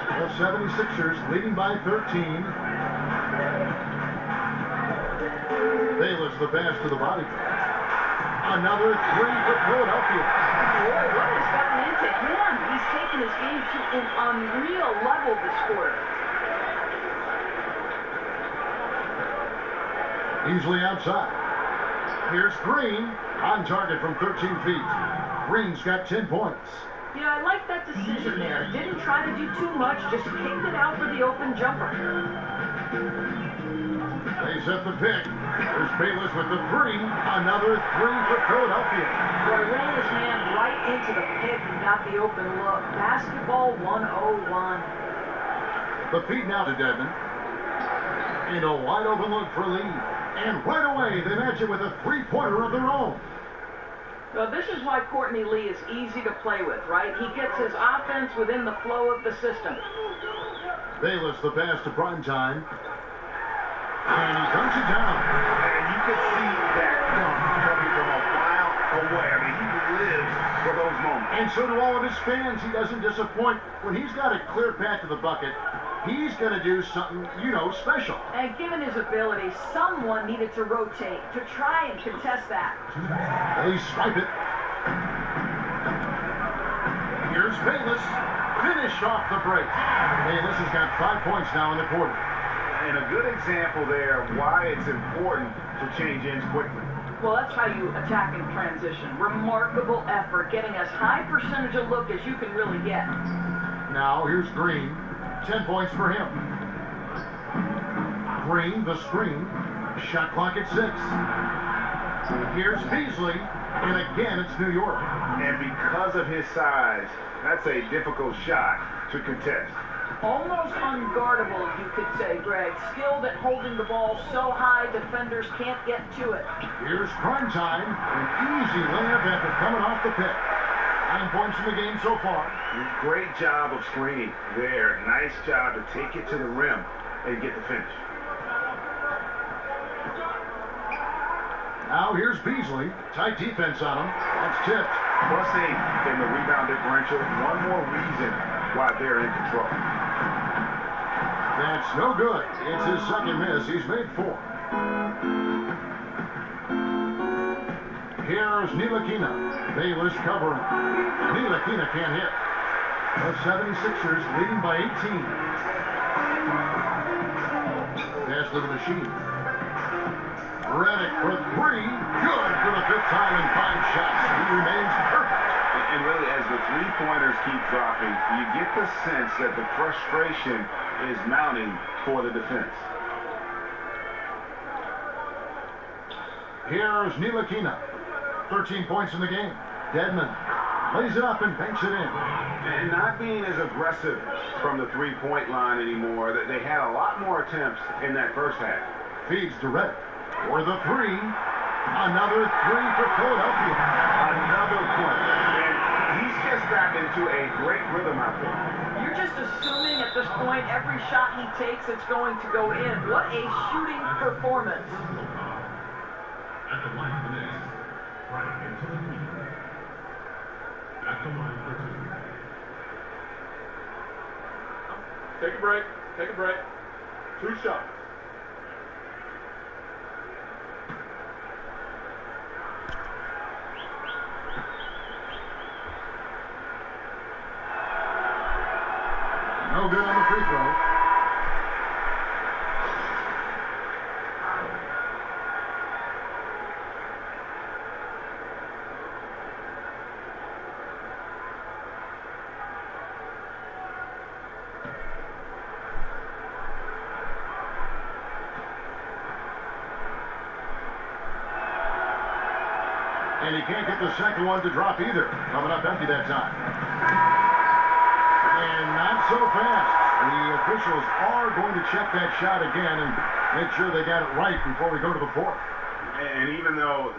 The 76ers leading by 13. Bayless the pass to the body. Another 3 for Philadelphia. Boy, what has gotten into him? He's taken his game to an unreal level this quarter. Easily outside. Here's Green on target from 13 feet. Green's got 10 points. You know, I like that decision there. Didn't try to do too much, just kicked it out for the open jumper. They set the pick. There's Bayless with the 3. Another 3 for Philadelphia. Boy, ran his man right into the pick and got the open look. Basketball 101. The feed now to Dedmon. And a wide open look for Lee. And right away, they match it with a three-pointer of their own. Well, this is why Courtney Lee is easy to play with, right? He gets his offense within the flow of the system. Bayless, the pass to Primetime. And he dunks it down. And you can see that dunk coming from a mile away. I mean, he lives for those moments. And so do all of his fans. He doesn't disappoint. When he's got a clear path to the bucket, he's going to do something, special. And given his ability, someone needed to rotate to try and contest that. They swipe it. Here's Bayless. Finish off the break. Bayless has got 5 points now in the quarter. And a good example there why it's important to change ends quickly. Well, that's how you attack in transition. Remarkable effort, getting as high percentage a look as you can really get. Now here's Green. 10 points for him. Green, the screen. Shot clock at 6. Here's Beasley. And again, it's New York. And because of his size, that's a difficult shot to contest. Almost unguardable, you could say, Greg. Skilled at holding the ball so high, defenders can't get to it. Here's Primetime. An easy layup after coming off the pick. 9 points in the game so far. Great job of screening there. Nice job to take it to the rim and get the finish. Now here's Beasley. Tight defense on him. That's tipped. Plus 8 in the rebound differential. One more reason why they're in control. That's no good. It's his second miss. He's made 4. Here's Ntilikina. Bayless covering. Ntilikina can't hit. The 76ers leading by 18. Pass to the machine. Redick for 3. Good for the 5th time in 5 shots. He remains perfect. And really, as the three-pointers keep dropping, you get the sense that the frustration is mounting for the defense. Here's Ntilikina. 13 points in the game. Dedmon lays it up and banks it in. And not being as aggressive from the three-point line anymore. They had a lot more attempts in that first half. Feeds to Redick for the 3. Another 3 for Philadelphia. Another point. And he's just got into a great rhythm out there. You're just assuming at this point every shot he takes it's going to go in. What a shooting performance. At the line for the Knicks, Brian Anthony. At the line for 2. Take a break. Take a break. 2 shots. No good on the free throw. And he can't get the second one to drop either. Coming up empty that time. And not so fast. The officials are going to check that shot again and make sure they got it right before we go to the 4th. And even though,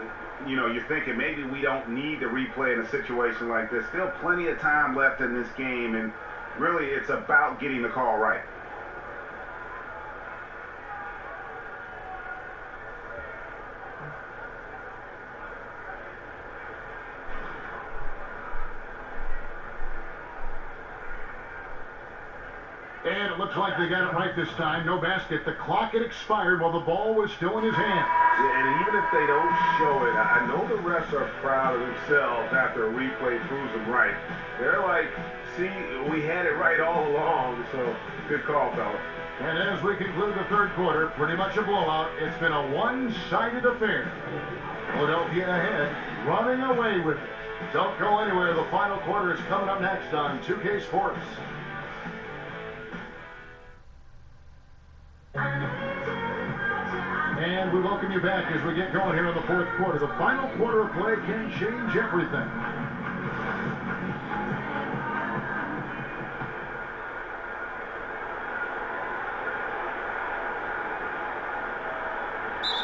you're thinking maybe we don't need to replay in a situation like this, still plenty of time left in this game, and really it's about getting the call right. And it looks like they got it right this time. No basket. The clock had expired while the ball was still in his hand. Yeah, and even if they don't show it, I know the refs are proud of themselves after a replay proves them right. They're like, see, we had it right all along, so good call, fellas. And as we conclude the 3rd quarter, pretty much a blowout. It's been a one-sided affair. Philadelphia ahead, running away with it. Don't go anywhere. The final quarter is coming up next on 2K Sports. And we welcome you back as we get going here in the 4th quarter. The final quarter of play can change everything.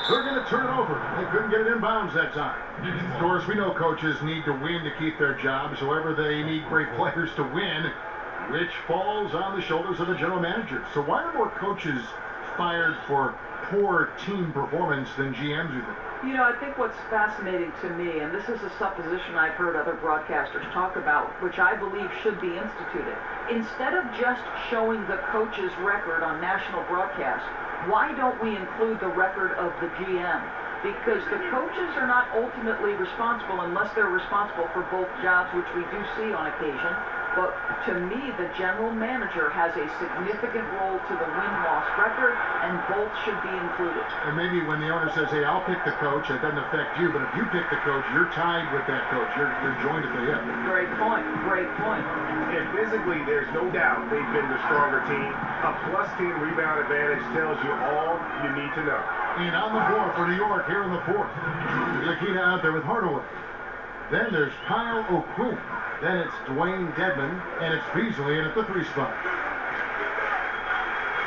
They're going to turn it over. They couldn't get it in bounds that time. Of course, we know coaches need to win to keep their jobs. However, they need great players to win, which falls on the shoulders of the general manager. So why are more coaches fired for poor team performance than GMs, you think? You know, I think what's fascinating to me, and this is a supposition I've heard other broadcasters talk about, which I believe should be instituted. Instead of just showing the coach's record on national broadcast, why don't we include the record of the GM? Because the coaches are not ultimately responsible unless they're responsible for both jobs, which we do see on occasion. But to me, the general manager has a significant role to the win-loss record, and both should be included. And maybe when the owner says, hey, I'll pick the coach, that doesn't affect you, but if you pick the coach, you're tied with that coach. You're joined at the hip. Great point. Great point. And physically, there's no doubt they've been the stronger team. A plus 10 rebound advantage tells you all you need to know. And on the floor for New York here in the fourth. Lakina out there with Hardaway. Then there's Kyle O'Quinn. Then it's Dwayne Dedman, and it's Beasley in at the 3 spot.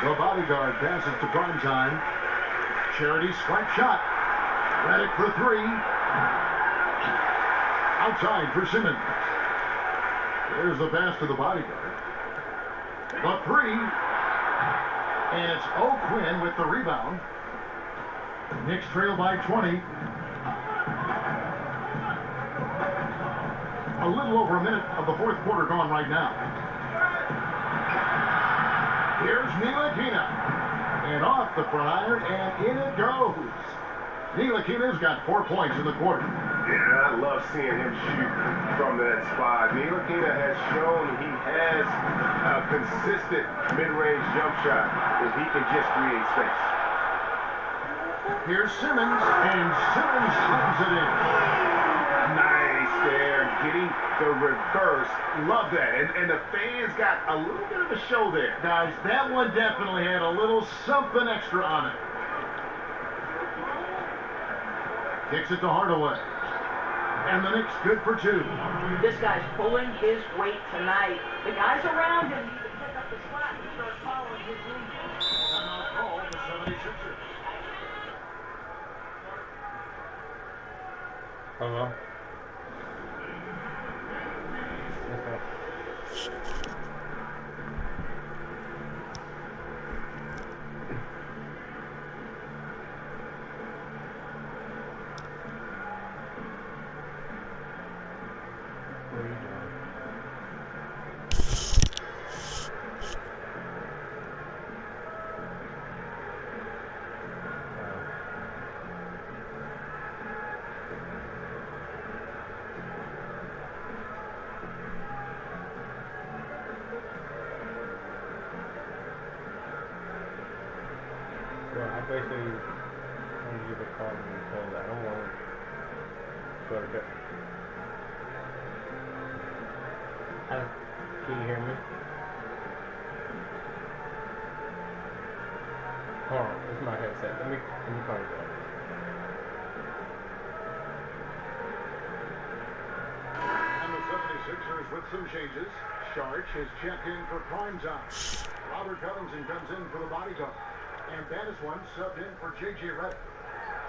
The bodyguard passes to Primetime. Charity swipe shot. Redick for 3. Outside for Simmons. There's the pass to the bodyguard. The 3. And it's O'Quinn with the rebound. Knicks trail by 20. A little over a minute of the fourth quarter gone right now. Here's Ntilikina. And off the front iron, and in it goes. Ntilikina's got 4 points in the quarter. Yeah, I love seeing him shoot from that spot. Ntilikina has shown he has a consistent mid-range jump shot if he can just create space. Here's Simmons, and Simmons slams it in. Nice there, getting the reverse. Love that. And the fans got a little bit of a show there. Guys, that one definitely had a little something extra on it. Kicks it to Hardaway. And the Knicks good for 2. This guy's pulling his weight tonight. The guys around him need to pick up the slack and start following his lead. Timeout call the 76ers. Hello. Well, I basically want to give a call because I don't want to go to bed. Can you hear me? Hold on, this is my headset. Let me call you back. And the 76ers with some changes. Sharch is checked in for Primetime. Robert Covington comes in for the bodyguard. And Bannis one subbed in for J.J. Redick.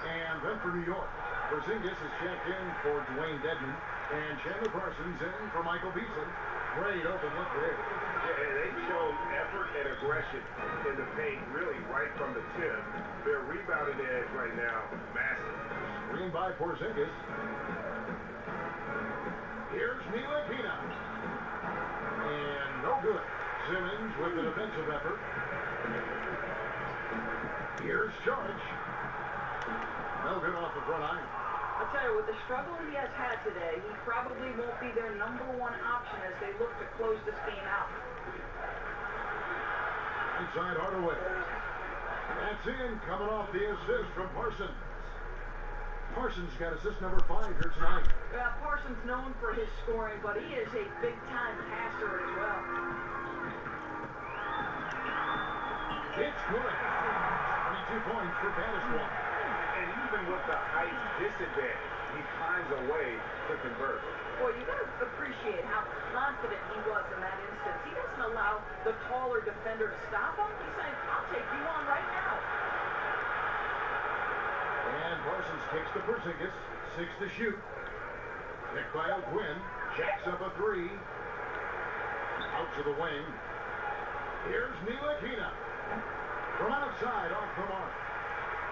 And then for New York, Porzingis is checked in for Dwayne Dedman. And Chandler Parsons in for Michael Beasley. Great open look there. Yeah, they showed effort and aggression in the paint, really right from the tip. Their rebounding edge right now, massive. Screen by Porzingis. Here's Ntilikina. And no good. Simmons with the defensive effort. Here's Sharch. No good off the front iron. I'll tell you, with the struggle he has had today, he probably won't be their #1 option as they look to close this game out. Inside Hardaway. That's in, coming off the assist from Parsons. Parsons got assist number 5 here tonight. Yeah, Parsons known for his scoring, but he is a big-time passer as well. It's good. 22 points for Bannis one. And even with the height disadvantage, he finds a way to convert. Boy, you got to appreciate how confident he was in that instance. He doesn't allow the taller defender to stop him. He's saying, I'll take you on right now. Parsons kicks to Porzingis. 6 to shoot. Picked by O'Quinn. Jacks up a 3. Out to the wing. Here's Ntilikina. From outside, off the mark.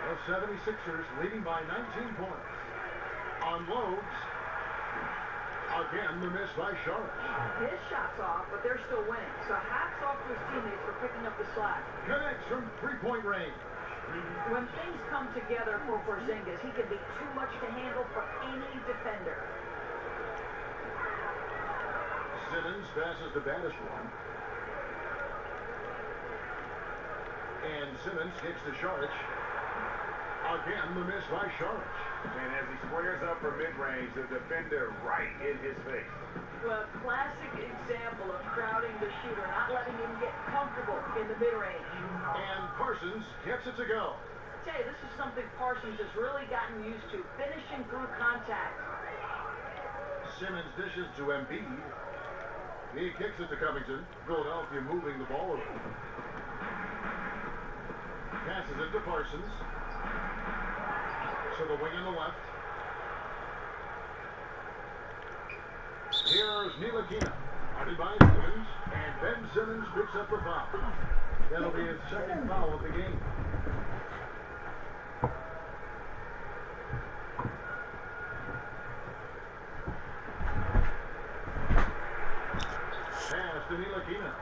The 76ers leading by 19 points. Unloads. Again, the miss by Sharp. His shot's off, but they're still winning. So hats off to his teammates for picking up the slack. Connects from three-point range. When things come together for Porzingis, he can be too much to handle for any defender. Simmons passes to Baddest-One. And Simmons kicks to Sharp. Again, the miss by Sharp. And as he squares up for mid-range, the defender right in his face. Well, classic example of crowding the shooter, not letting him get comfortable in the mid-range. And Parsons gets it to go. I tell you, this is something Parsons has really gotten used to, finishing through contact. Simmons dishes to Embiid. He kicks it to Covington. Philadelphia moving the ball over. Passes it to Parsons. To the wing on the left. Here's Ntilikina. Guarded by Simmons. And Ben Simmons picks up the foul. That'll be his second foul of the game. Pass to Ntilikina.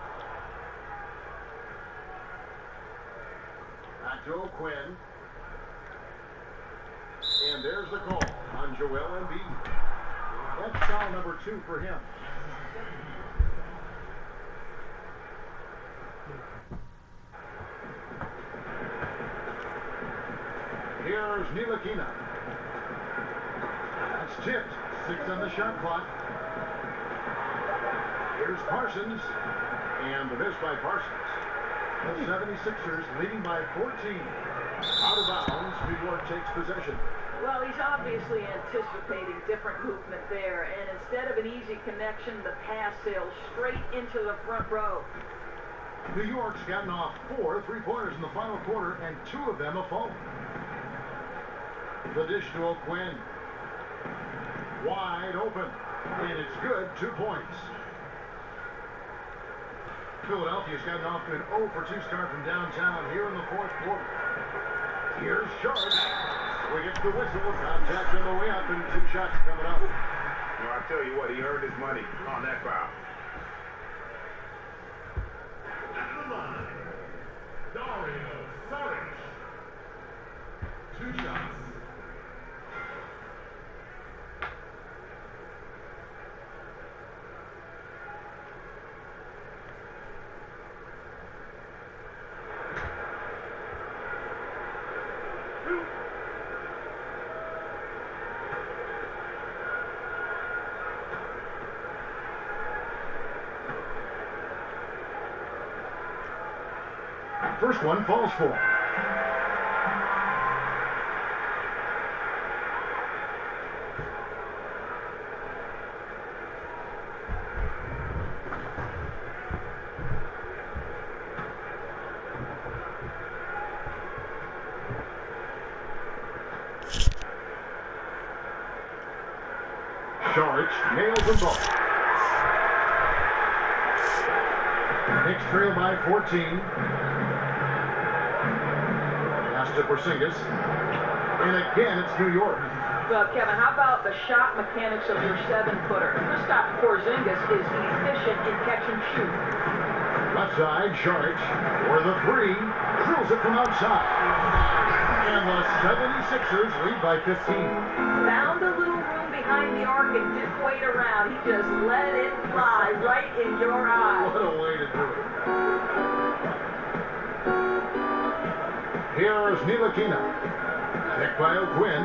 Back to O'Quinn. And there's the call on Joel Embiid. That's foul number 2 for him. Here's Ntilikina. That's tipped. 6 on the shot clock. Here's Parsons. And the miss by Parsons. The 76ers leading by 14. Out of bounds, New York takes possession. Well, he's obviously anticipating different movement there, and instead of an easy connection, the pass sails straight into the front row. New York's gotten off 4 3-pointers in the final quarter, and 2 of them a fault. The dish to O'Quinn. Wide open, and it's good, 2 points. Philadelphia's gotten off to an 0 for 2 start from downtown here in the fourth quarter. Here's Sharp. We get the whistle. Contact on the way up, and 2 shots coming up. Well, I tell you what, he earned his money on that foul. At the line, Dario Saric. 2 shots. First one falls for. Saric nails them both. Knicks trail by 14. To Porzingis. And again, it's New York. Well, Kevin, how about the shot mechanics of your 7-footer? Kristaps Porzingis is efficient in catch and shoot. Left side, Saric for the 3. Drills it from outside. And the 76ers lead by 15. Found a little room behind the arc and didn't wait around. He just let it fly right in your eye. What a way to do it. Here's Ntilikina. Checked by O'Quinn.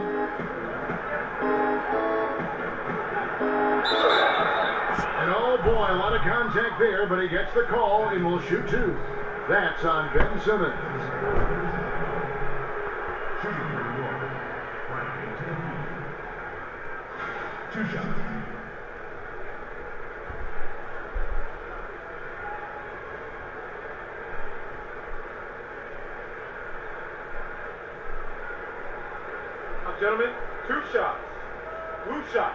And oh boy, a lot of contact there, but he gets the call and will shoot 2. That's on Ben Simmons. Shooting for New York. Right, 2 shots. gentlemen, 2 shots. Blue shot.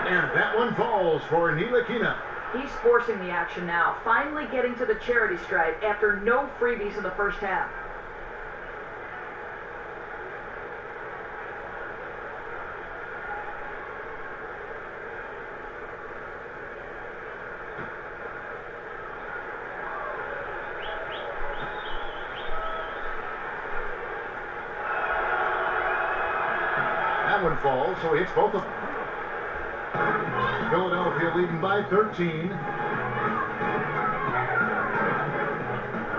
And that one falls for Ntilikina. He's forcing the action now, finally getting to the charity stripe after no freebies in the first half. That one falls, so he hits both of them. Philadelphia leading by 13.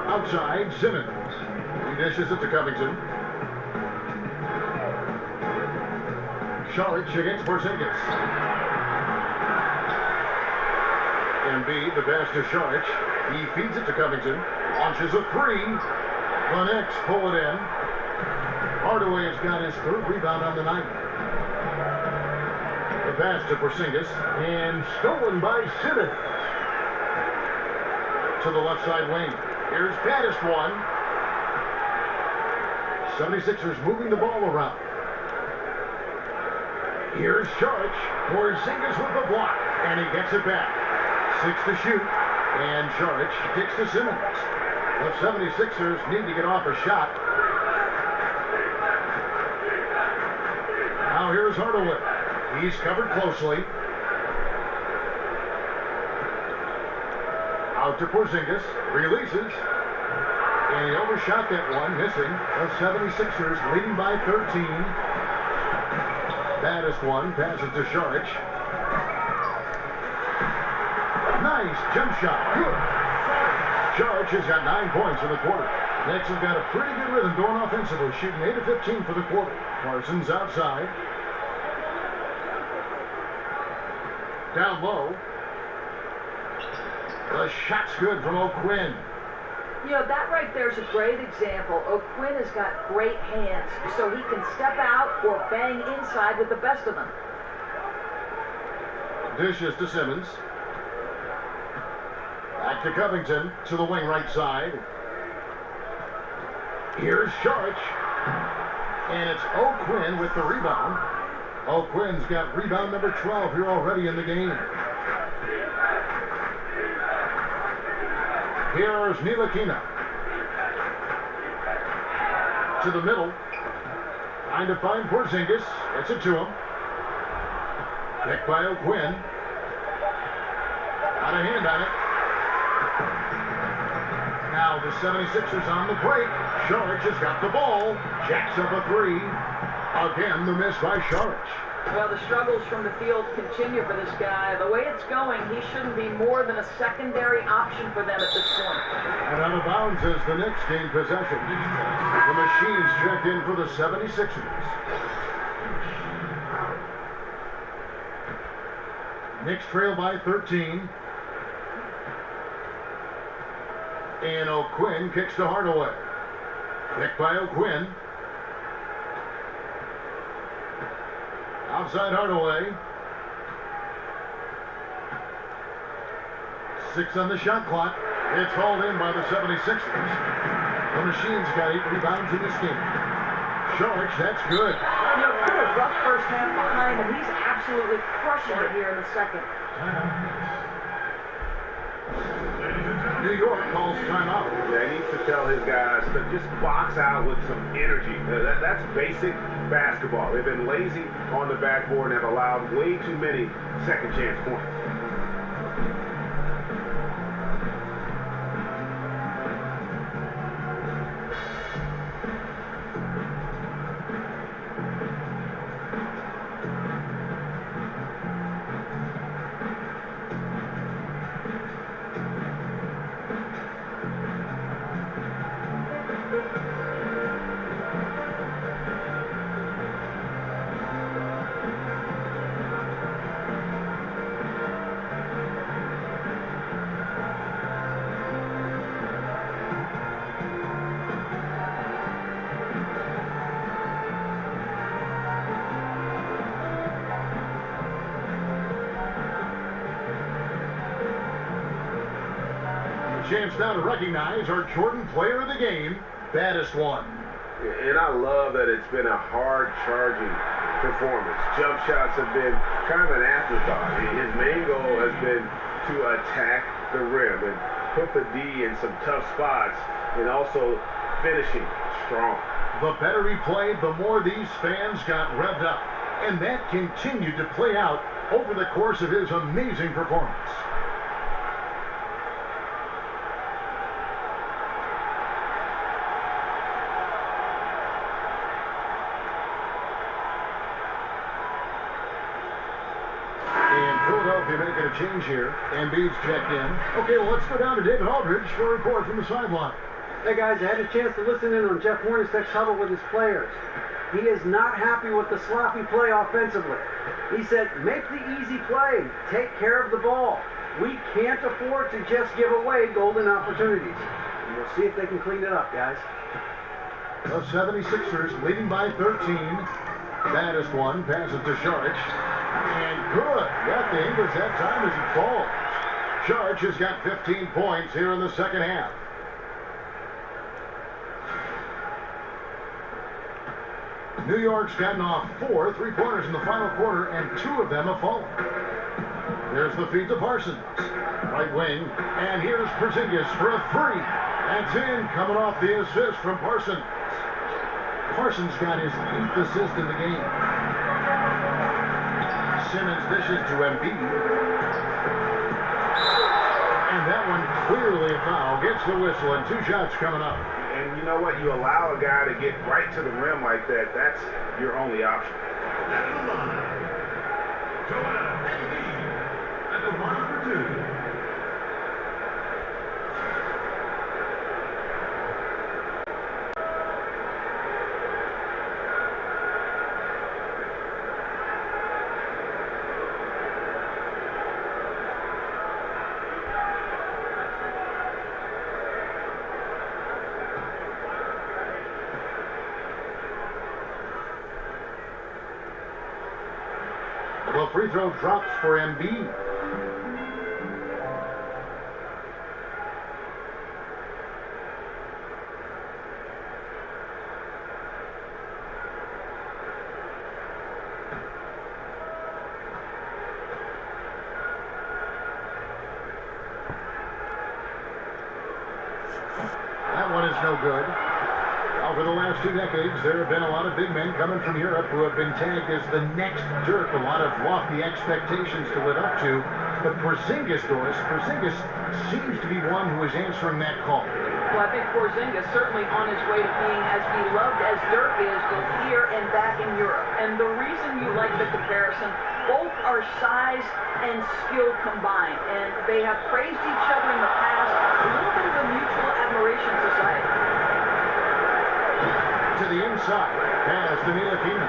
Outside, Simmons. He dishes it to Covington. Saric against Porzingis. Embiid, the pass to Saric. He feeds it to Covington. Launches a 3. The Knicks pull it in. Hardaway has got his 3rd rebound on the night. The pass to Porzingis, and stolen by Simmons. To the left side wing. Here's Gaddis one. 76ers moving the ball around. Here's Saric. Porzingis with the block, and he gets it back. 6 to shoot, and Saric kicks to Simmons. The 76ers need to get off a shot. Now here's Hardaway. He's covered closely. Out to Porzingis. Releases. And he overshot that one, missing. The 76ers leading by 13. Baddest one. Passes to Saric. Nice jump shot. Good. Saric has got 9 points in the quarter. Knicks have got a pretty good rhythm going offensively, shooting 8 of 15 for the quarter. Parsons outside. Down low. The shot's good from O'Quinn. You know, that right there is a great example. O'Quinn has got great hands, so he can step out or bang inside with the best of them. Dishes to Simmons. Back to Covington, to the wing right side. Here's Saric. And it's O'Quinn with the rebound. O'Quinn's got rebound number 12 here already in the game. Here's Ntilikina. To the middle. Trying to find Porzingis. Gets it to him. Picked by O'Quinn. Got a hand on it. Now the 76ers on the break. Saric has got the ball. Jacks up a 3. Again, the miss by Saric. Well, the struggles from the field continue for this guy. The way it's going, he shouldn't be more than a secondary option for them at this point. And out of bounds as the Knicks gain possession. The Machines check in for the 76ers. Knicks trail by 13. And O'Quinn kicks to Hardaway. Picked by O'Quinn. Outside Hardaway. 6 on the shot clock. It's hauled in by the 76ers. The Machines got 8 rebounds in this game. Saric, that's good. You know, kind of rough first half behind him. He's absolutely crushing it here in the second. New York calls timeout. Yeah, he needs to tell his guys to just box out with some energy. That's basic basketball. They've been lazy on the backboard and have allowed way too many second chance points. chance now to recognize our Jordan Player of the Game, baddest one. And I love that it's been a hard-charging performance. Jump shots have been kind of an afterthought. His main goal has been to attack the rim and put the D in some tough spots and also finishing strong. The better he played, the more these fans got revved up. And that continued to play out over the course of his amazing performance. Philadelphia making a change here. Embiid's checked in. Okay, well, let's go down to David Aldridge for a report from the sideline. Hey, guys, I had a chance to listen in on Jeff Hornacek's huddle with his players. He is not happy with the sloppy play offensively. He said, make the easy play. Take care of the ball. We can't afford to just give away golden opportunities. And we'll see if they can clean it up, guys. The 76ers leading by 13. Baddest one passes to Saric. And good. Got the English that time as he falls. Saric has got 15 points here in the second half. New York's gotten off 4 3-pointers in the final quarter, and 2 of them have fallen. There's the feed to Parsons. Right wing. And here's Porzingis for a 3. That's in, coming off the assist from Parsons. Parsons got his 8th assist in the game. Simmons dishes to Embiid. And that one clearly a foul. Gets the whistle, and 2 shots coming up. And you know what? You allow a guy to get right to the rim like that, that's your only option. At the line for 2. The free throw drops for Embiid. That one is no good. Over the last 2 decades, there have been a lot of big men coming from Europe who have been tagged as the next Dirk. A lot of lofty expectations to live up to. But Porzingis seems to be one who is answering that call. Well, I think Porzingis certainly on his way to being as beloved as Dirk is both here and back in Europe. And the reason you like the comparison, both are size and skill combined. And they have praised each other in the past. A little bit of a mutual admiration society. To the inside, pass to Ntilikina.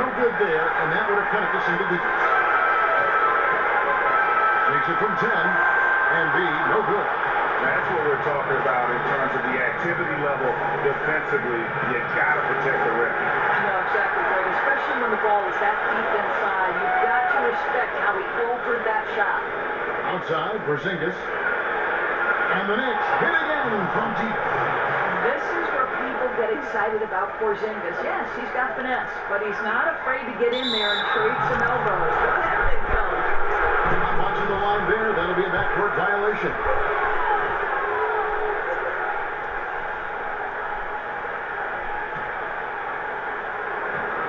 No good there, and that would have cut it to single digits. Takes it from 10, and B, no good. That's what we're talking about in terms of the activity level defensively. You got to protect the rim. No, exactly, Greg. Especially when the ball is that deep inside. You've got to respect how he altered that shot. Outside, Porzingis. And the Knicks hit again from deep. This is where people get excited about Porzingis. Yes, he's got finesse, but he's not afraid to get in there and trade some elbows. Go ahead, big fella. Not watching the line there. That'll be a backcourt violation.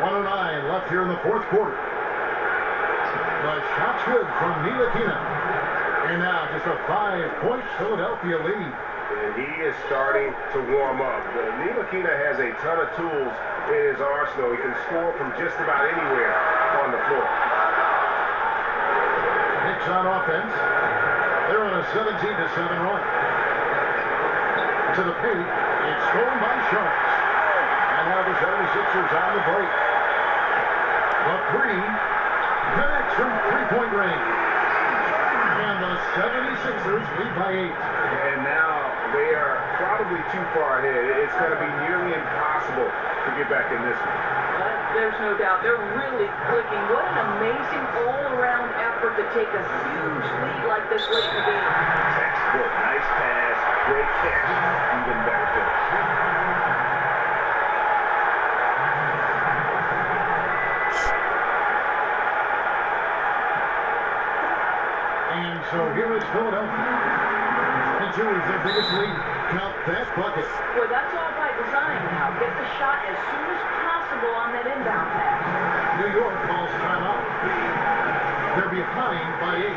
.109 left here in the fourth quarter. The shot's good from Ntilikina. And now just a 5-point Philadelphia lead. And he is starting to warm up. Ntilikina has a ton of tools in his arsenal. He can score from just about anywhere on the floor. Knicks on offense. They're on a 17-7 run. To the paint. It's stolen by Sharks. And now the 76ers on the break. The three connects from 3-point range. And the 76ers lead by 8. And now they are probably too far ahead. It's going to be nearly impossible to get back in this one. There's no doubt. They're really clicking. What an amazing all-around effort to take a huge lead like this late in the game. Textbook. Nice pass. Great catch. Even better finish. And so here is Philadelphia. And two is their biggest lead. Count that bucket. Boy, that's all by design now. Get the shot as soon as possible on that inbound pass. New York calls timeout. They're behind by 8.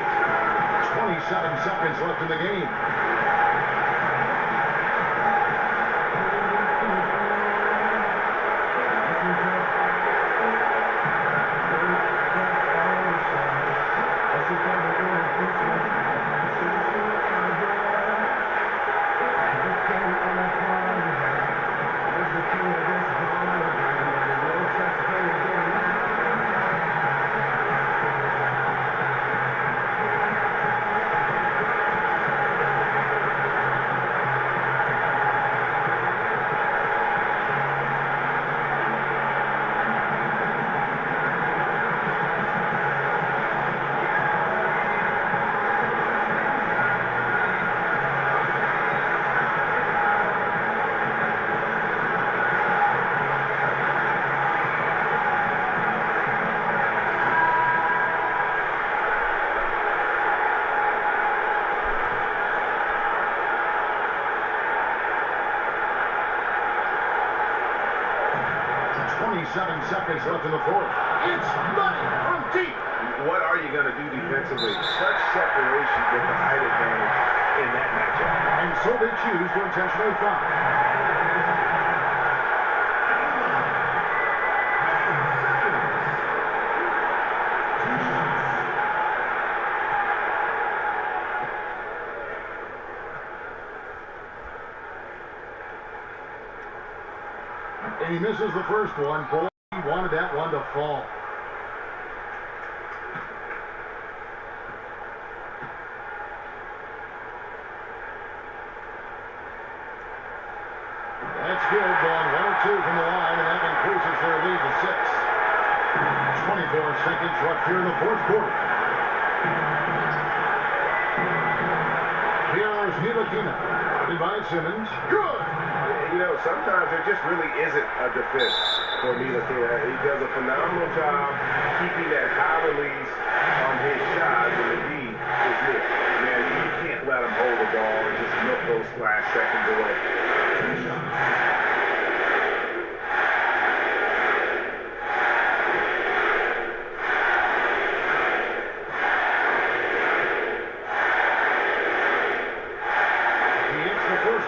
27 seconds left in the game. Seconds left in the fourth. It's money from deep. What are you going to do defensively? Such separation with the height advantage in that matchup. And so they choose to intentionally foul. And he misses the first one. Boy, he wanted that one to fall. That's good. Going 1 or 2 from the line, and that increases their lead to 6. 24 seconds left here in the fourth quarter. Here's Ntilikina. By Simmons. Good. You know, sometimes there just really isn't a defense for Ntilikina. He does a phenomenal job keeping that high release on his shot when the D is hit. Man, you can't let him hold the ball and just milk those last seconds away.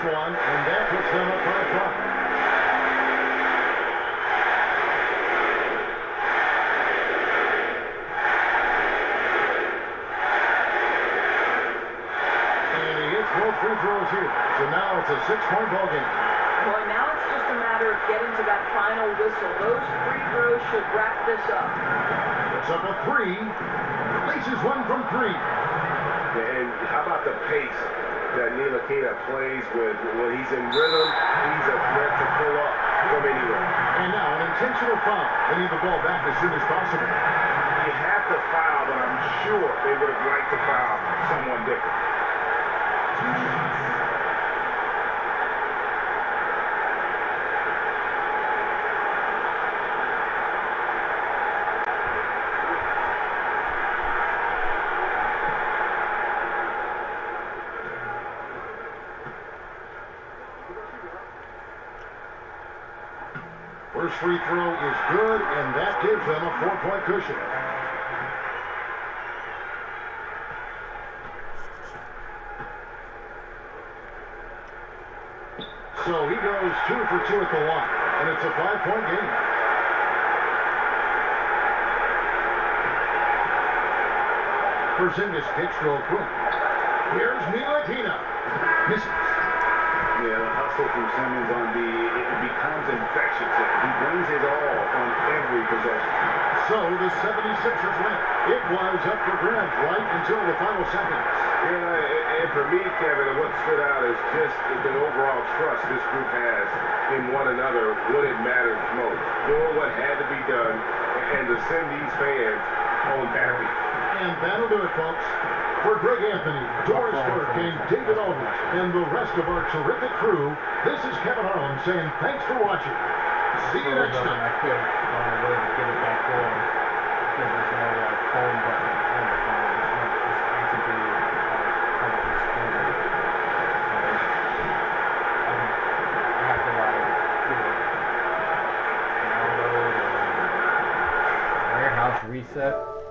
One, and that puts them up by 5. And he hits both free throws here. So now it's a 6-point ball game. Boy, now it's just a matter of getting to that final whistle. Those free throws should wrap this up. It's up a 3. Laces one from 3. Yeah, and how about the pace that Ntilikina plays with? When he's in rhythm, he's a threat to pull up from anywhere. And now an intentional foul. They need the ball back as soon as possible. You have to foul, but I'm sure they would have liked to foul someone different. First free throw is good, and that gives them a 4-point cushion. So he goes 2 for 2 at the line, and it's a 5-point game. Porzingis kicks real quick. Here's Ntilikina. Misses. Yeah, the hustle from Simmons on D, it becomes infectious. He brings it all on every possession. So the 76ers win. It was up for grabs right until the final seconds. Yeah, and for me, Kevin, what stood out is just the overall trust this group has in one another when it matters most. Doing what had to be done and to send these fans home happy. And that'll do it, folks. For Greg Anthony, Doris Burke, and David Aldrich, and the rest of our terrific crew, this is Kevin Harlan saying thanks for watching. See you next time. I could find a way to get it back on. Because there's no phone button on the phone. It's meant to be public display. I have to download or warehouse reset.